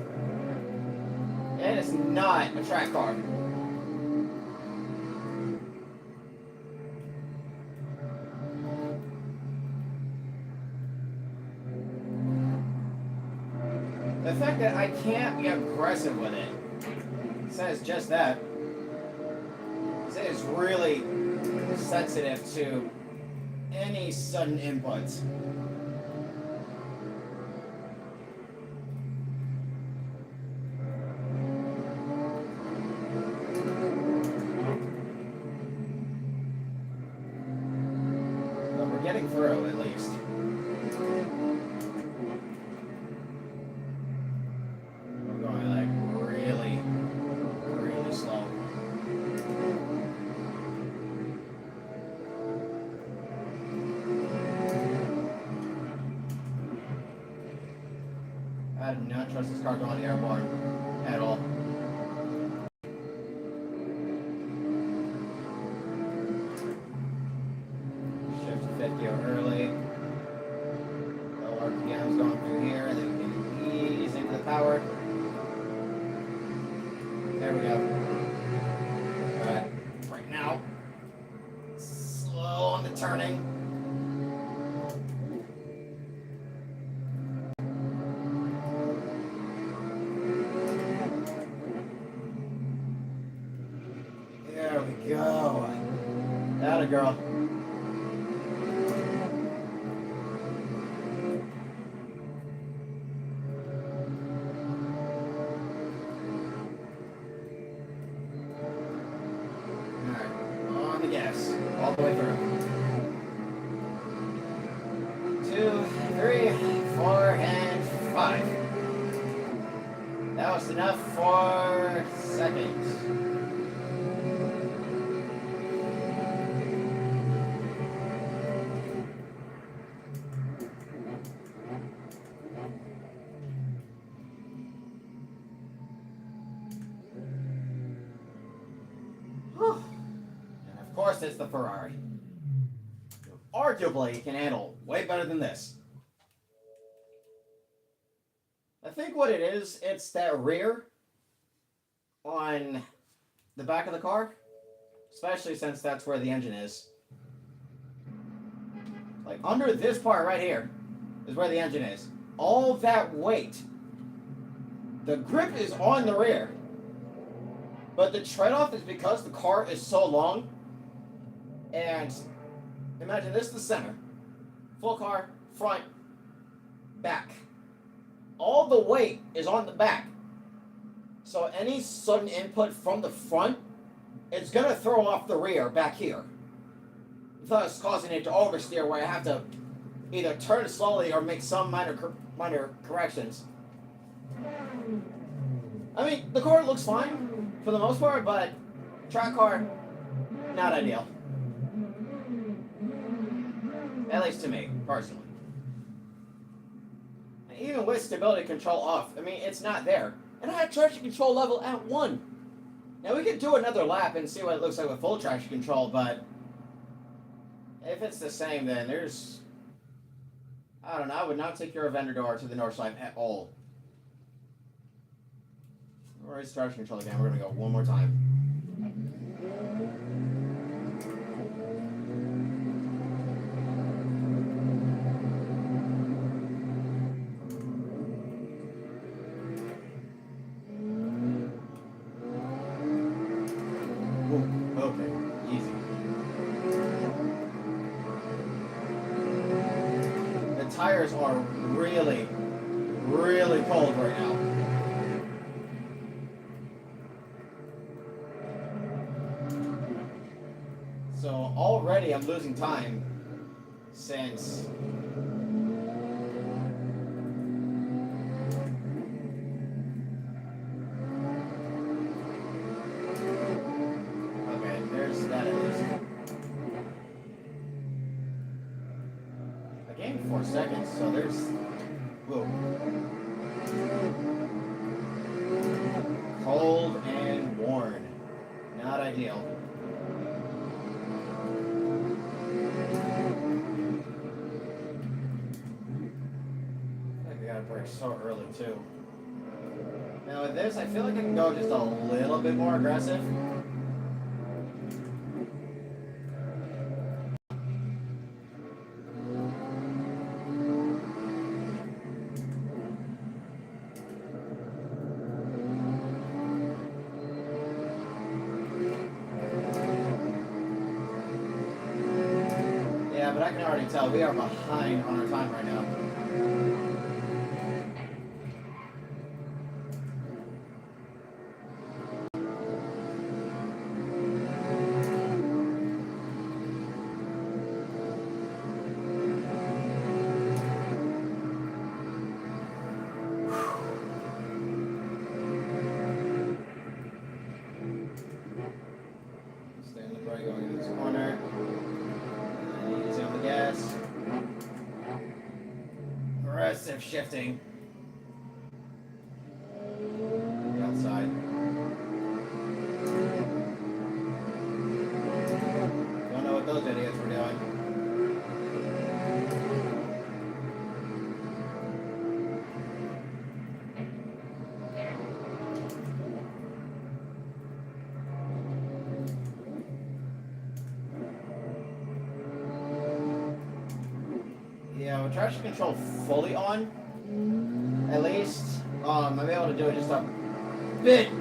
It is not a track car. The fact that I can't be aggressive with it says just that. It is really sensitive to any sudden inputs. But we're getting through, at least. We're going like really, really slow. I do not trust this car going airborne at all. Shift to 50 early. Low RPMs going through here, and then we can ease into the power. There we go. Alright, right now. Slow on the turning. There we go. Atta girl. Alright, on the gas. All the way through. 2, 3, 4, and 5. That was enough for seconds. And of course, it's the Ferrari. Arguably, can handle way better than this. I think what it is, it's that rear on the back of the car, especially since that's where the engine is. Like under this part right here is where the engine is. All that weight, the grip is on the rear, but the trade-off is because the car is so long. And imagine this is the center, full car, front, back. All the weight is on the back. So any sudden input from the front, it's going to throw off the rear back here, thus causing it to oversteer where I have to either turn slowly or make some minor corrections. I mean, the car looks fine for the most part, but track car, not ideal. At least to me, personally. And even with stability control off, I mean, it's not there. And I have traction control level at 1. Now, we could do another lap and see what it looks like with full traction control, but if it's the same, then there's... I don't know, I would not take your vendor door to the north side at all. Raise traction control again. We're going to go one more time. Okay, easy. The tires are really, really cold right now. So already I'm losing time since okay, there's that at least. I gained 4 seconds, so there's whoa. Cold and worn. Not ideal. Brake so early too. Now with this, I feel like I can go just a little bit more aggressive. Yeah, but I can already tell we are behind on our time right now. Stay on the brake going into this corner. And easy on the gas. Aggressive shifting. The outside. Don't know what those idiots were doing. Yeah, with traction control fully on, at least, I'm able to do it just a bit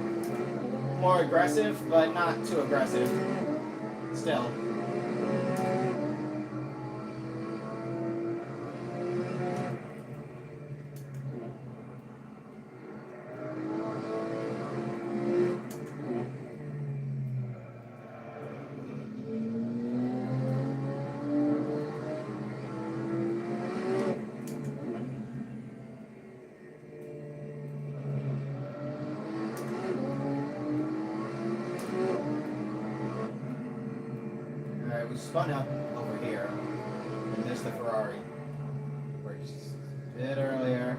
more aggressive, but not too aggressive. Still. Alright, we spun up over here. And there's the Ferrari. We're just a bit earlier.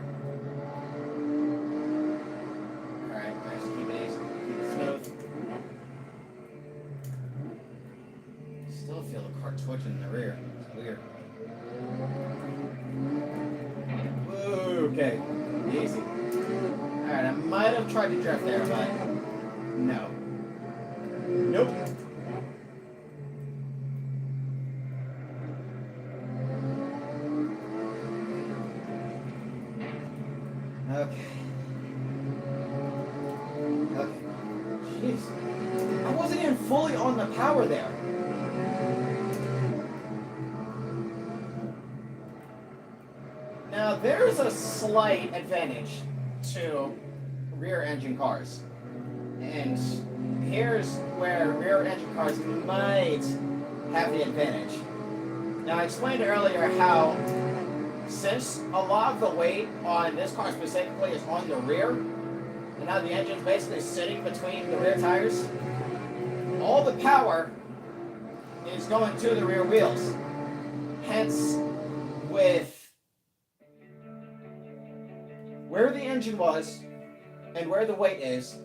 Alright, nice. Keep it easy. Keep it smooth. Still feel the car twitching in the rear. It's weird. Okay. Easy. Alright, I might have tried to drift there, but no. Nope. Okay. Okay. Jeez. I wasn't even fully on the power there. Now, there's a slight advantage to rear engine cars. And here's where rear engine cars might have the advantage. Now, I explained earlier how since a lot of the weight on this car specifically is on the rear, and now the engine's basically sitting between the rear tires, all the power is going to the rear wheels. Hence, with where the engine was and where the weight is,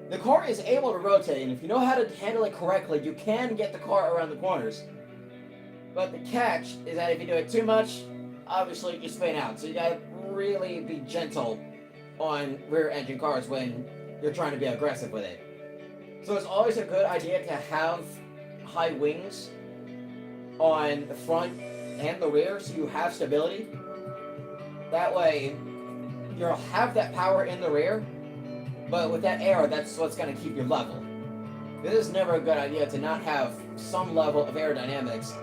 the car is able to rotate, and if you know how to handle it correctly, you can get the car around the corners. But the catch is that if you do it too much, obviously you spin out. So you gotta really be gentle on rear engine cars when you're trying to be aggressive with it. So it's always a good idea to have high wings on the front and the rear so you have stability. That way you'll have that power in the rear, but with that air, that's what's going to keep you level. This is never a good idea to not have some level of aerodynamics,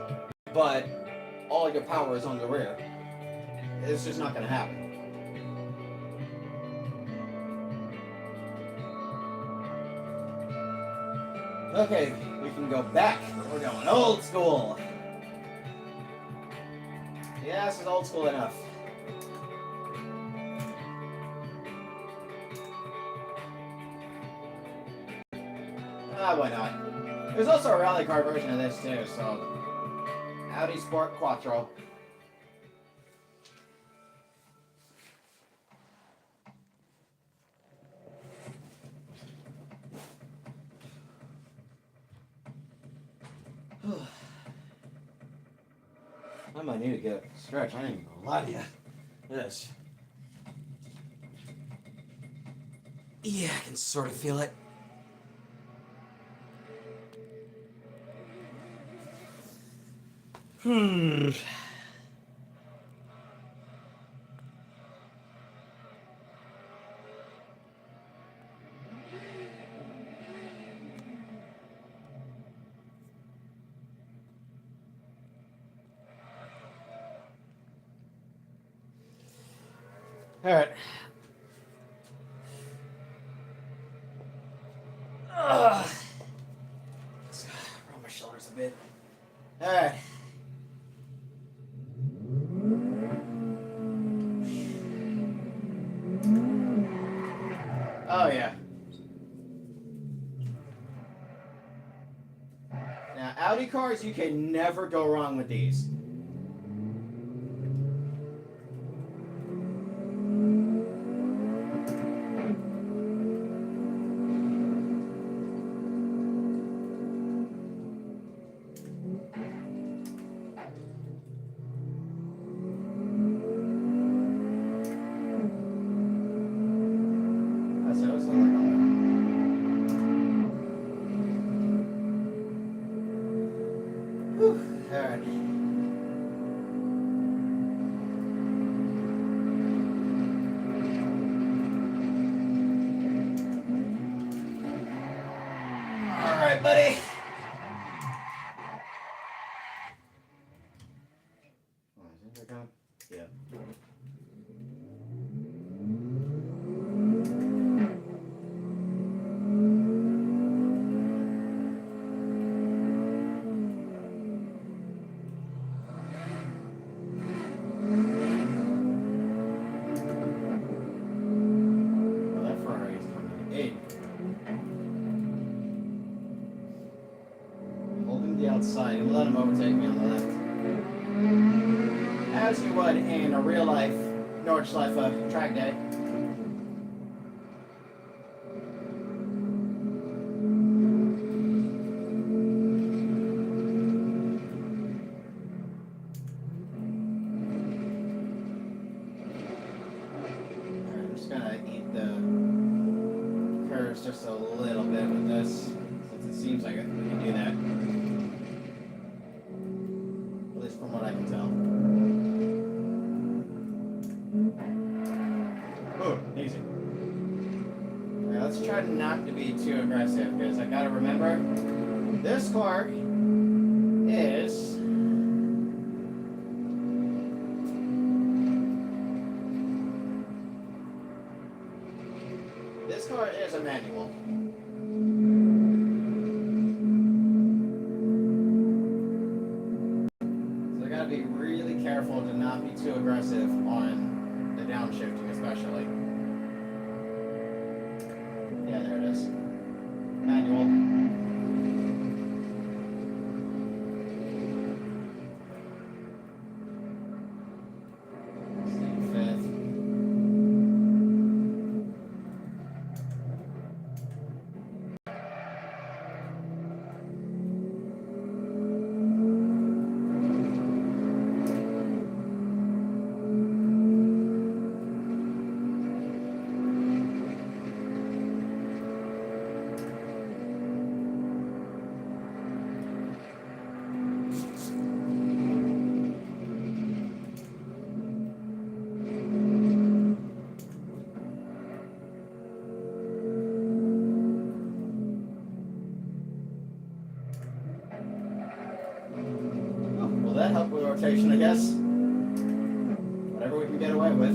but all your power is on the rear. It's just not going to happen. Okay, we can go back. We're going old school. Yeah, this is old school enough. Why not? There's also a rally car version of this too, so Audi Sport Quattro. I might need to get a stretch. I ain't even gonna lie to you. This. Yeah, I can sort of feel it. Alright. Let's roll my shoulders a bit. Alright. Oh, yeah. Now, Audi cars, you can never go wrong with these. Alright. Alright, buddy. Yeah. Outside and let him overtake me on the left. As you would in a real life Nordschleife track day. I'm just gonna eat the curves just a little bit with this, since it seems like we can do that. From what I can tell. Oh, easy. Alright, let's try not to be too aggressive, because I gotta remember, this car is... This car is a manual. Be really careful to not be too aggressive on the downshifting, especially. Yeah, there it is. Manual. Fifth. That helped with rotation, I guess. Whatever we can get away with.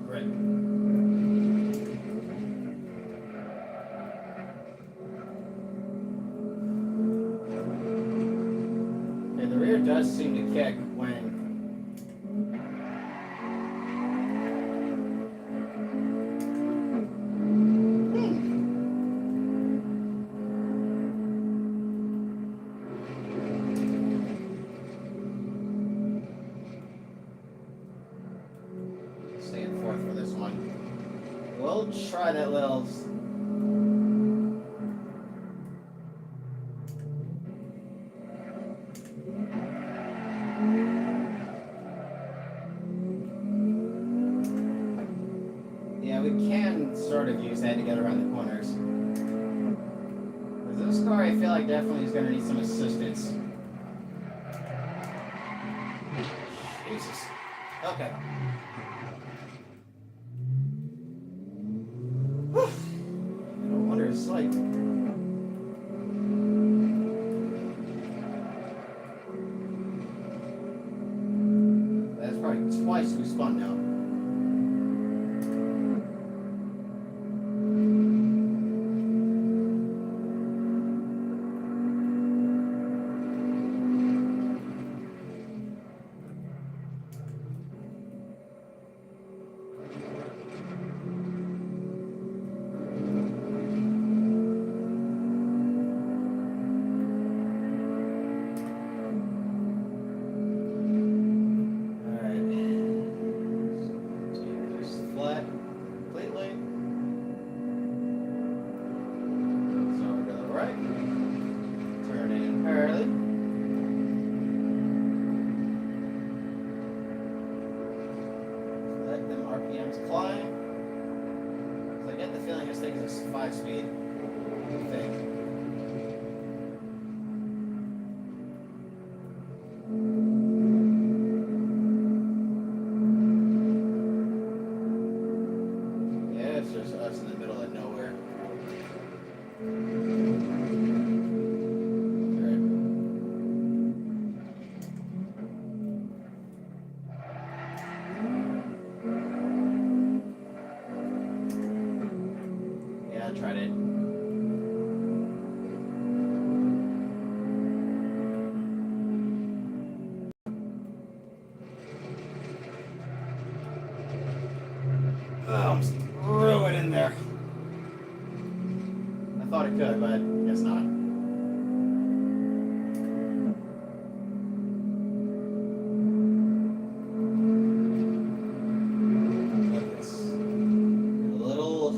Great. Okay, the rear does seem to kick when staying fourth for this one. We'll try that little we can sort of use that to get around the corners. Because this car, I feel like, definitely is going to need some assistance. Jesus. Okay. there's like... That's probably twice we spun now. RPMs climb. So I get the feeling this thing is 5-speed thing. Yeah, it's just us in the middle of nowhere. I tried it. Oh, threw it in there. I thought it could, but I guess not. It's a little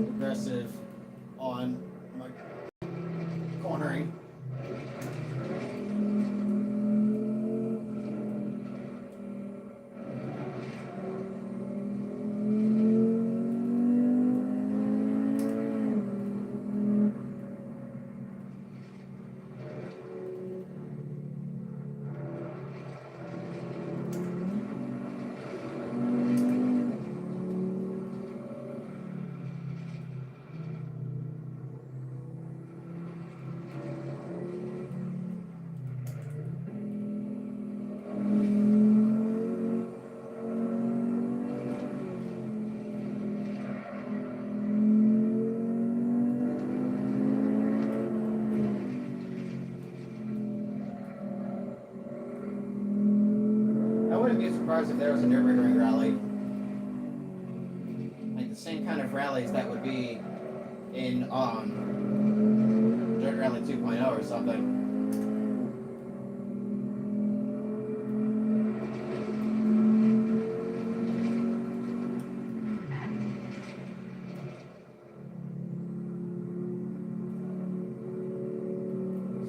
aggressive on my cornering. I wouldn't be surprised if there was a Nürburgring rally. Like the same kind of rallies that would be in Dirt Rally 2.0 or something.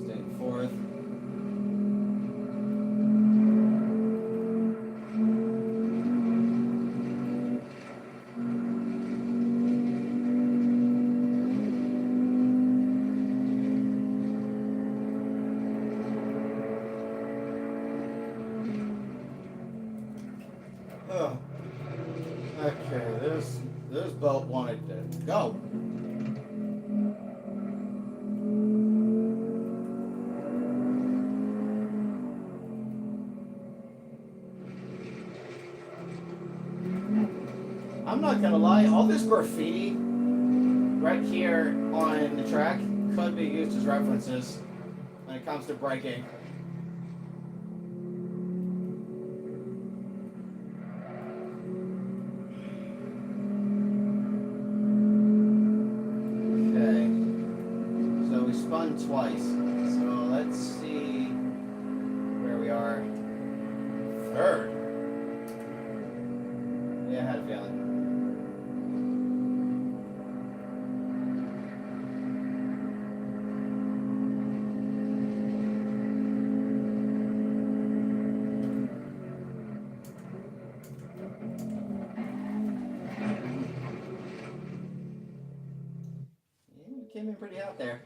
Staying fourth. Oh. Okay, this boat wanted to go. I'm not gonna lie, all this graffiti right here on the track could be used as references when it comes to braking. Spun twice, so let's see where we are. Third. Yeah, I had a feeling. Yeah, it came in pretty out there.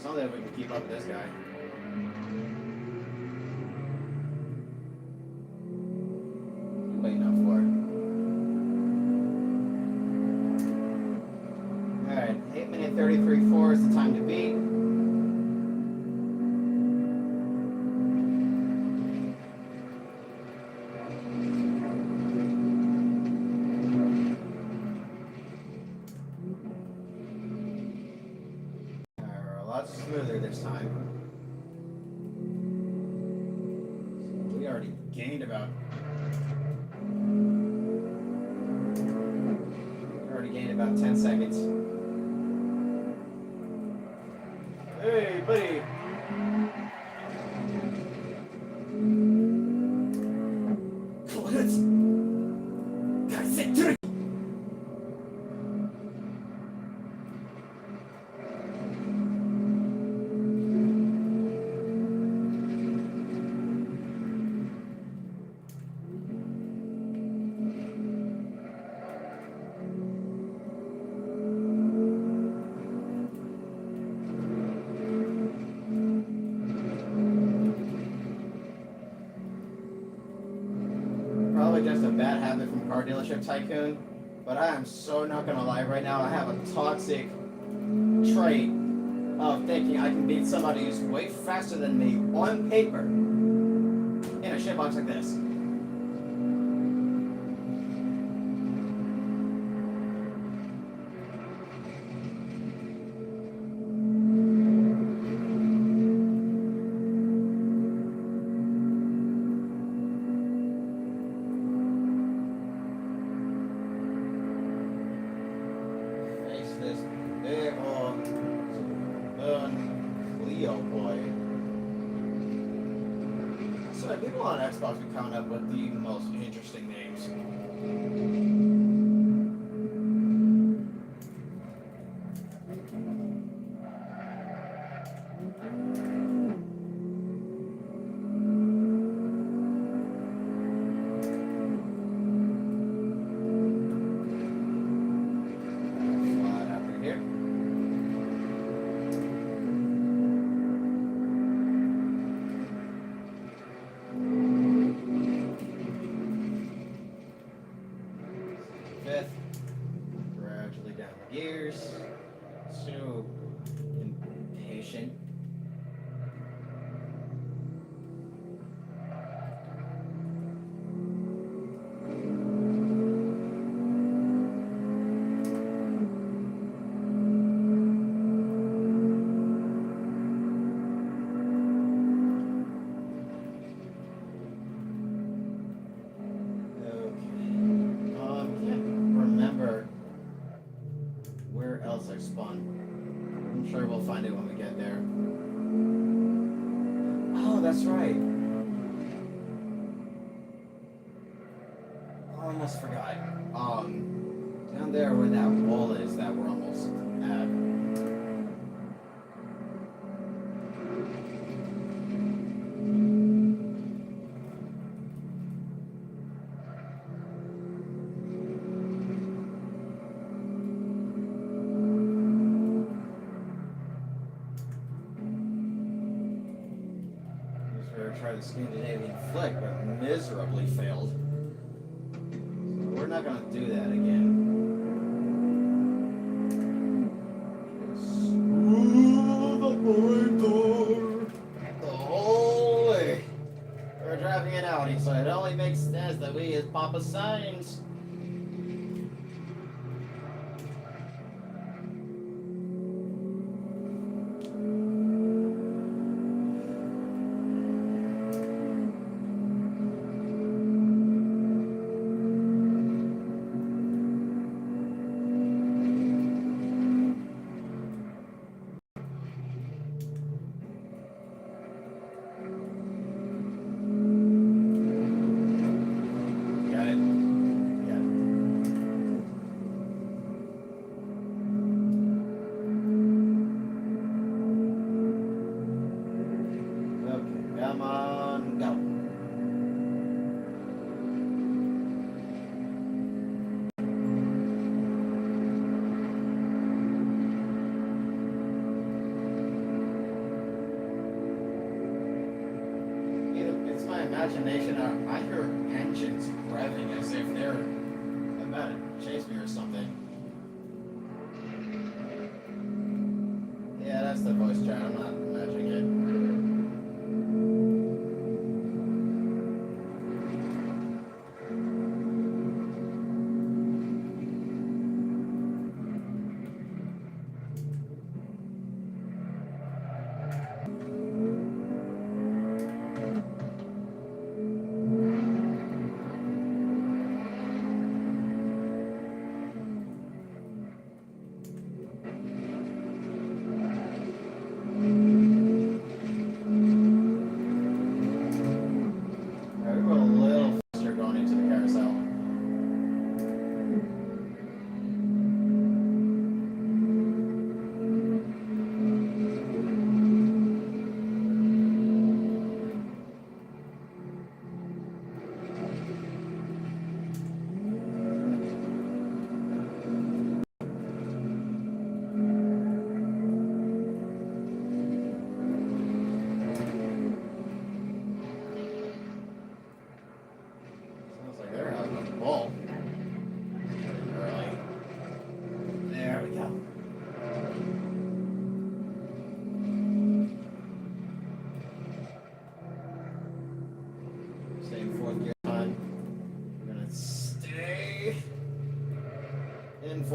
only if we can keep up with this guy. What are you waiting up for? Alright, 8 minute 33.4 is the time to beat. Smoother this time. We already gained about 10 seconds. Hey, buddy. What? Guys, sit through. Probably just a bad habit from Car Dealership Tycoon, but I am so not gonna lie right now. I have a toxic trait of thinking I can beat somebody who's way faster than me on paper in a shitbox like this. This big old Leo boy. So people on Xbox be coming up with the most interesting names. Fifth, gradually down the gears, so impatient. Where else I spawn? I'm sure we'll find it when we get there. Oh, that's right. I almost forgot. Down there where that wall is that we're almost at. Try the Scandinavian flick, but miserably failed. So we're not gonna do that again. Screw the pointer the whole way. We're driving an Audi, so it only makes sense that we use Papa signs.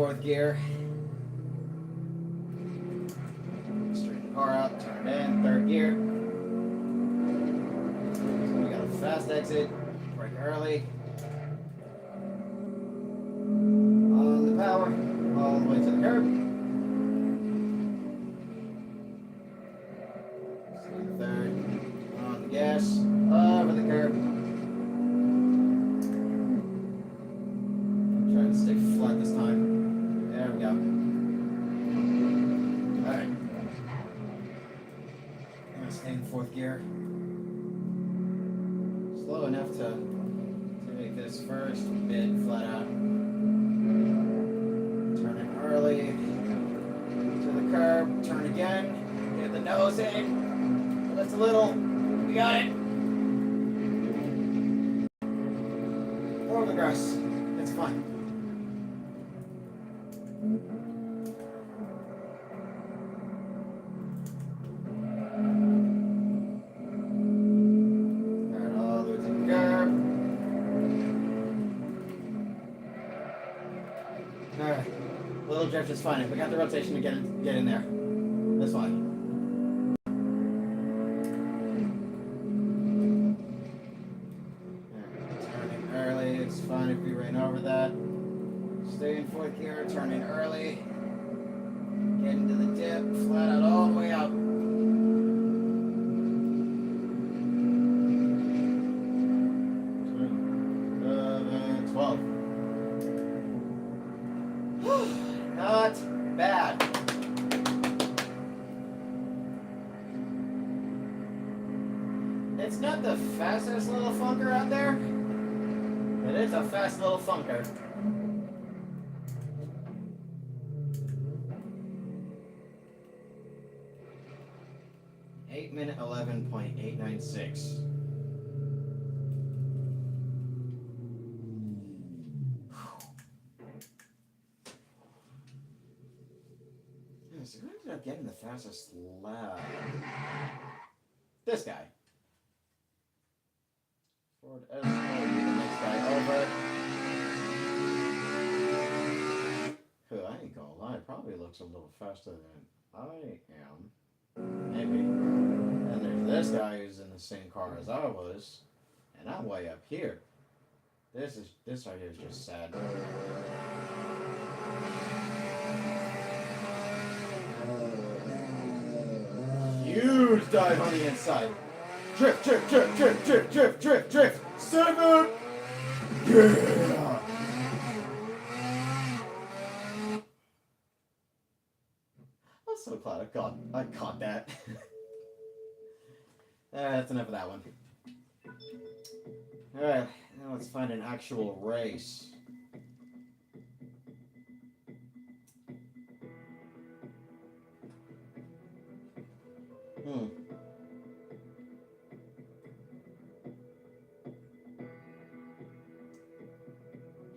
fourth gear. Straighten the car out, turn it in, third gear. So we got a fast exit, brake early. On the power, all the way to the curb. Third, on the gas, over the curb. I'm trying to stay flat this time. There we go. Alright. I'm going to stay in fourth gear. Slow enough to make this first bit flat out. Turn it early to the curb, turn again, get the nose in. Just a little. We got it. Over the grass. It's fine. Alright, all the way to the curb. Alright. Little drift is fine. We got the rotation to get in there. That's fine. It's fine if we rain over that. Stay in fourth gear, turn in early. Get into the dip, flat out all the way out. 12. Not bad. It's not the fastest little funker out there. It is a fast little funker. Minute 11.896. So who ended up getting the fastest lap? This guy. Ford Escort, the next guy over. Who, I ain't gonna lie, probably looks a little faster than I am. Maybe. And there's this guy who's in the same car as I was, and I'm way up here. This right here is just sad. Huge dive on the inside. Drift, drift, drift, drift, drift, drift, drift, drift. 7. Yeah. I'm so glad I caught that. That's enough of that one. Alright, now let's find an actual race.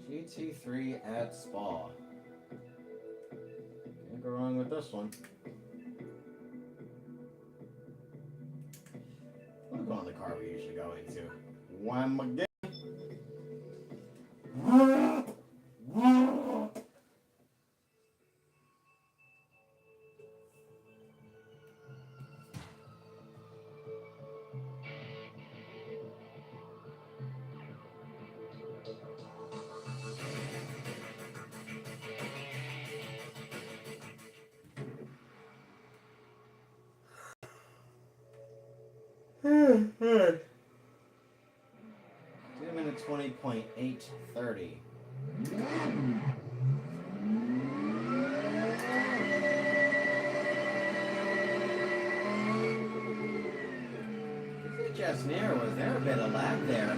GT3 at Spa. Can't go wrong with this one. We'll go on the car we usually go into. Wham again. Two minute 20.830. Just near, was there a bit of lag there?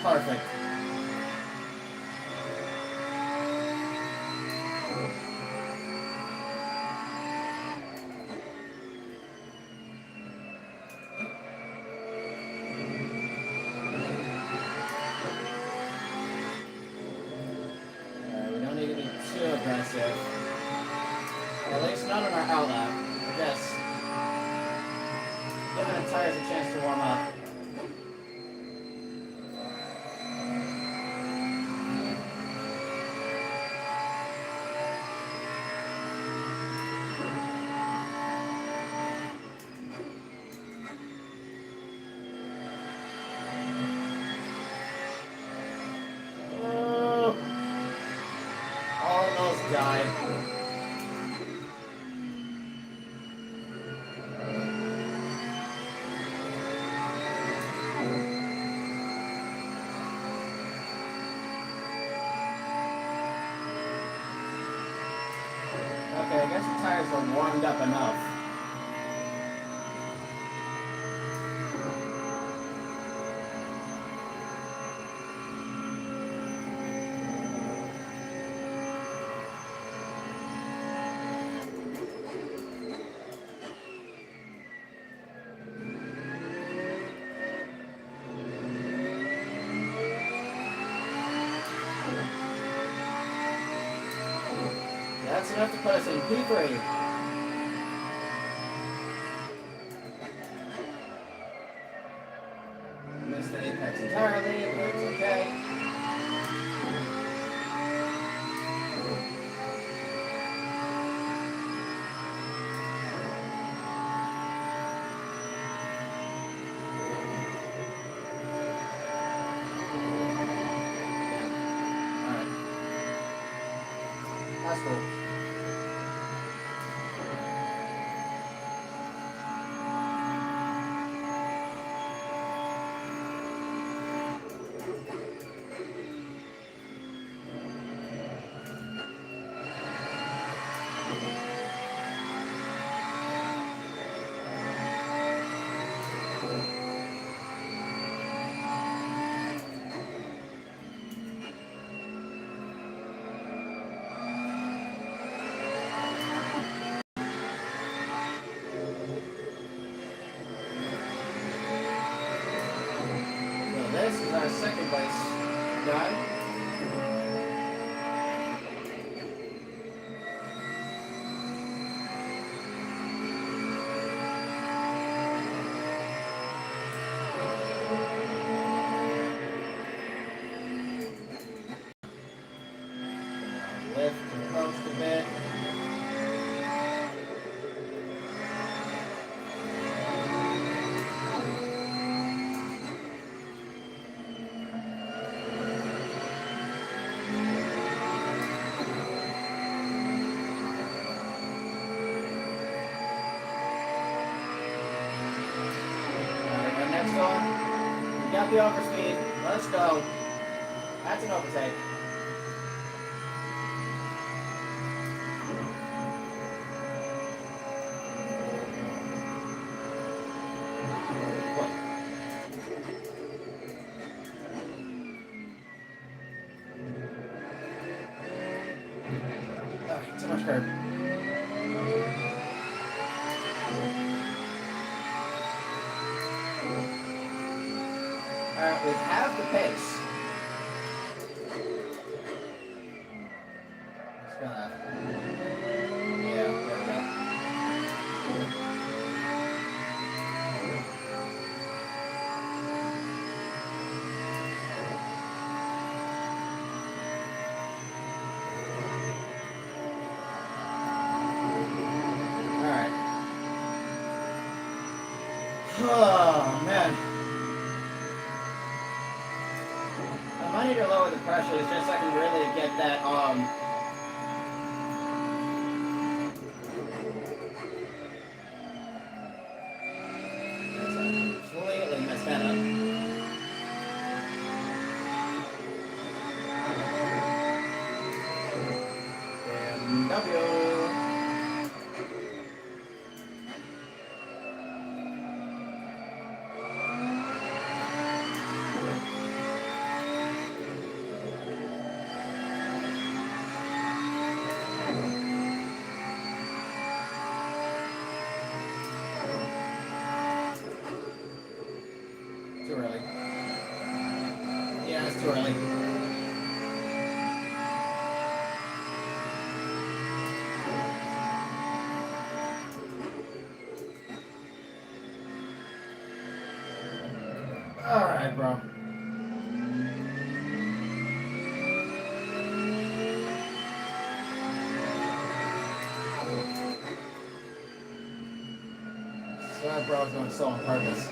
Perfect. We don't need to be too aggressive. At least not on our outlap. Just giving the tires a chance to warm up. Died. Okay, I guess the tires are warmed up enough. That's enough to put us in P3. Missed the apex entirely, but it's okay. Alright. That's cool. This is our second place done. Lift and coast a bit. Next one. We got the overspeed. Let's go. That's an overtake. Too much curb. Alright, we have the pace. Just gonna... Yeah, there we go. Alright. Oh, man. I might need to lower the pressure just so I can really get that, completely messed that up. And W. It's too early. Alright, bro. Sorry, bro, I was going slow on purpose.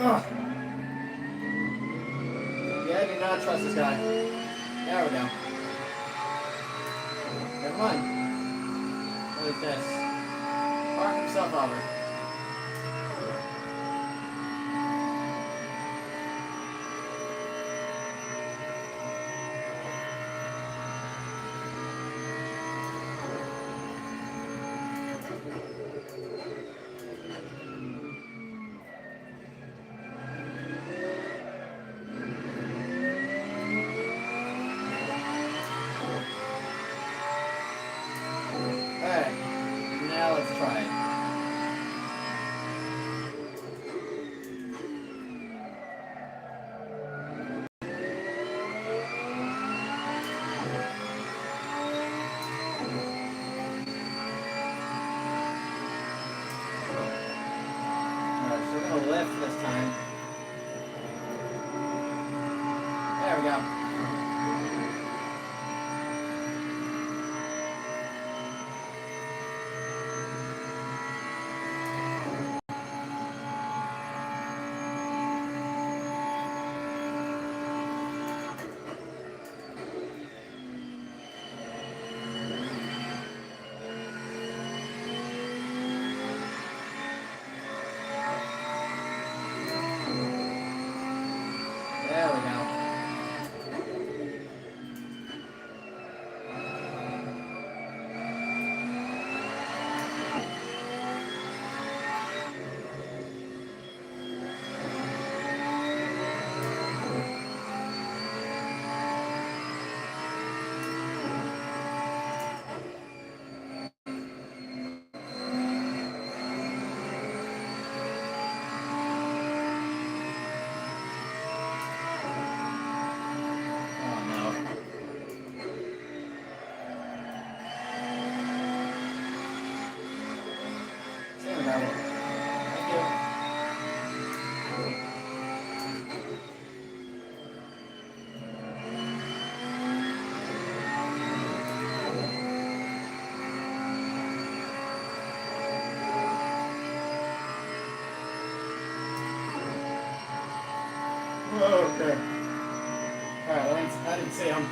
Ugh. Yeah, I do not trust this guy. There we go. Never mind. What is this? Park himself over. Alright, now let's try it. Alright, so we're gonna lift this time. There we go. There we go. Oh no. Same level. Thank you. Okay. Alright, I didn't see him.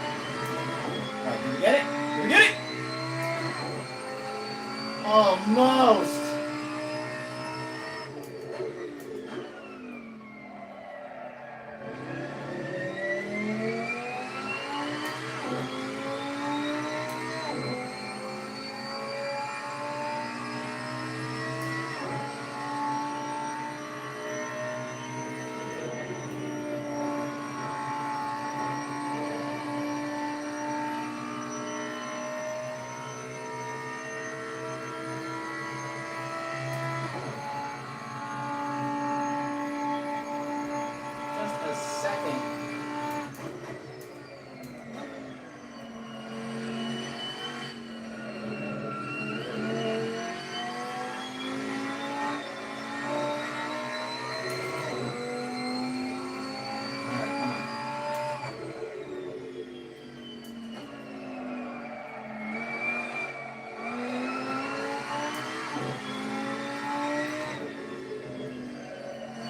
Alright, did we get it? Did we get it? Almost! Just a second. Alright, come on.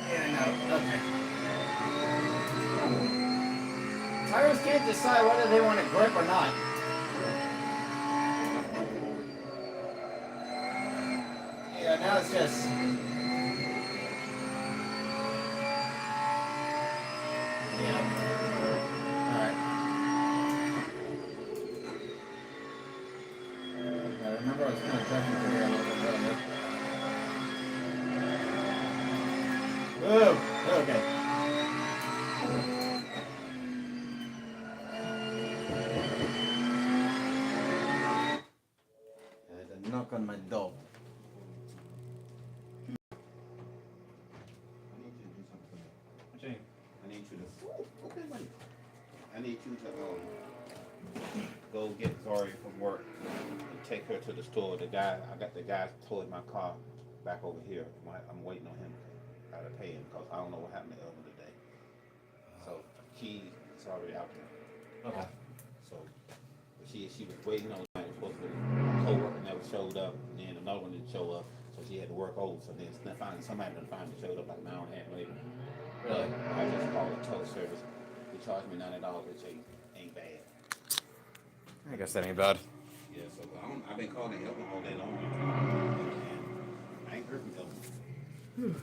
Yeah, no. Okay. Tires can't decide whether they want to grip or not. Yeah, now it's just... Yeah. Alright. I need you to go get Zori from work and take her to the store. I got the guy towed my car back over here. I'm waiting on him. I gotta pay him because I don't know what happened to Elvin today. So key is already out there. Okay. So she was waiting on the supposed to be co-worker never showed up, and then another one didn't show up, so she had to work over. So then finally somebody finally showed up like an hour and a half later. Really? I just called the tow service. They charged me $90, which ain't bad. I guess that ain't bad. Yeah, so I've been calling Elvin all day long, and I ain't heard from Elvin.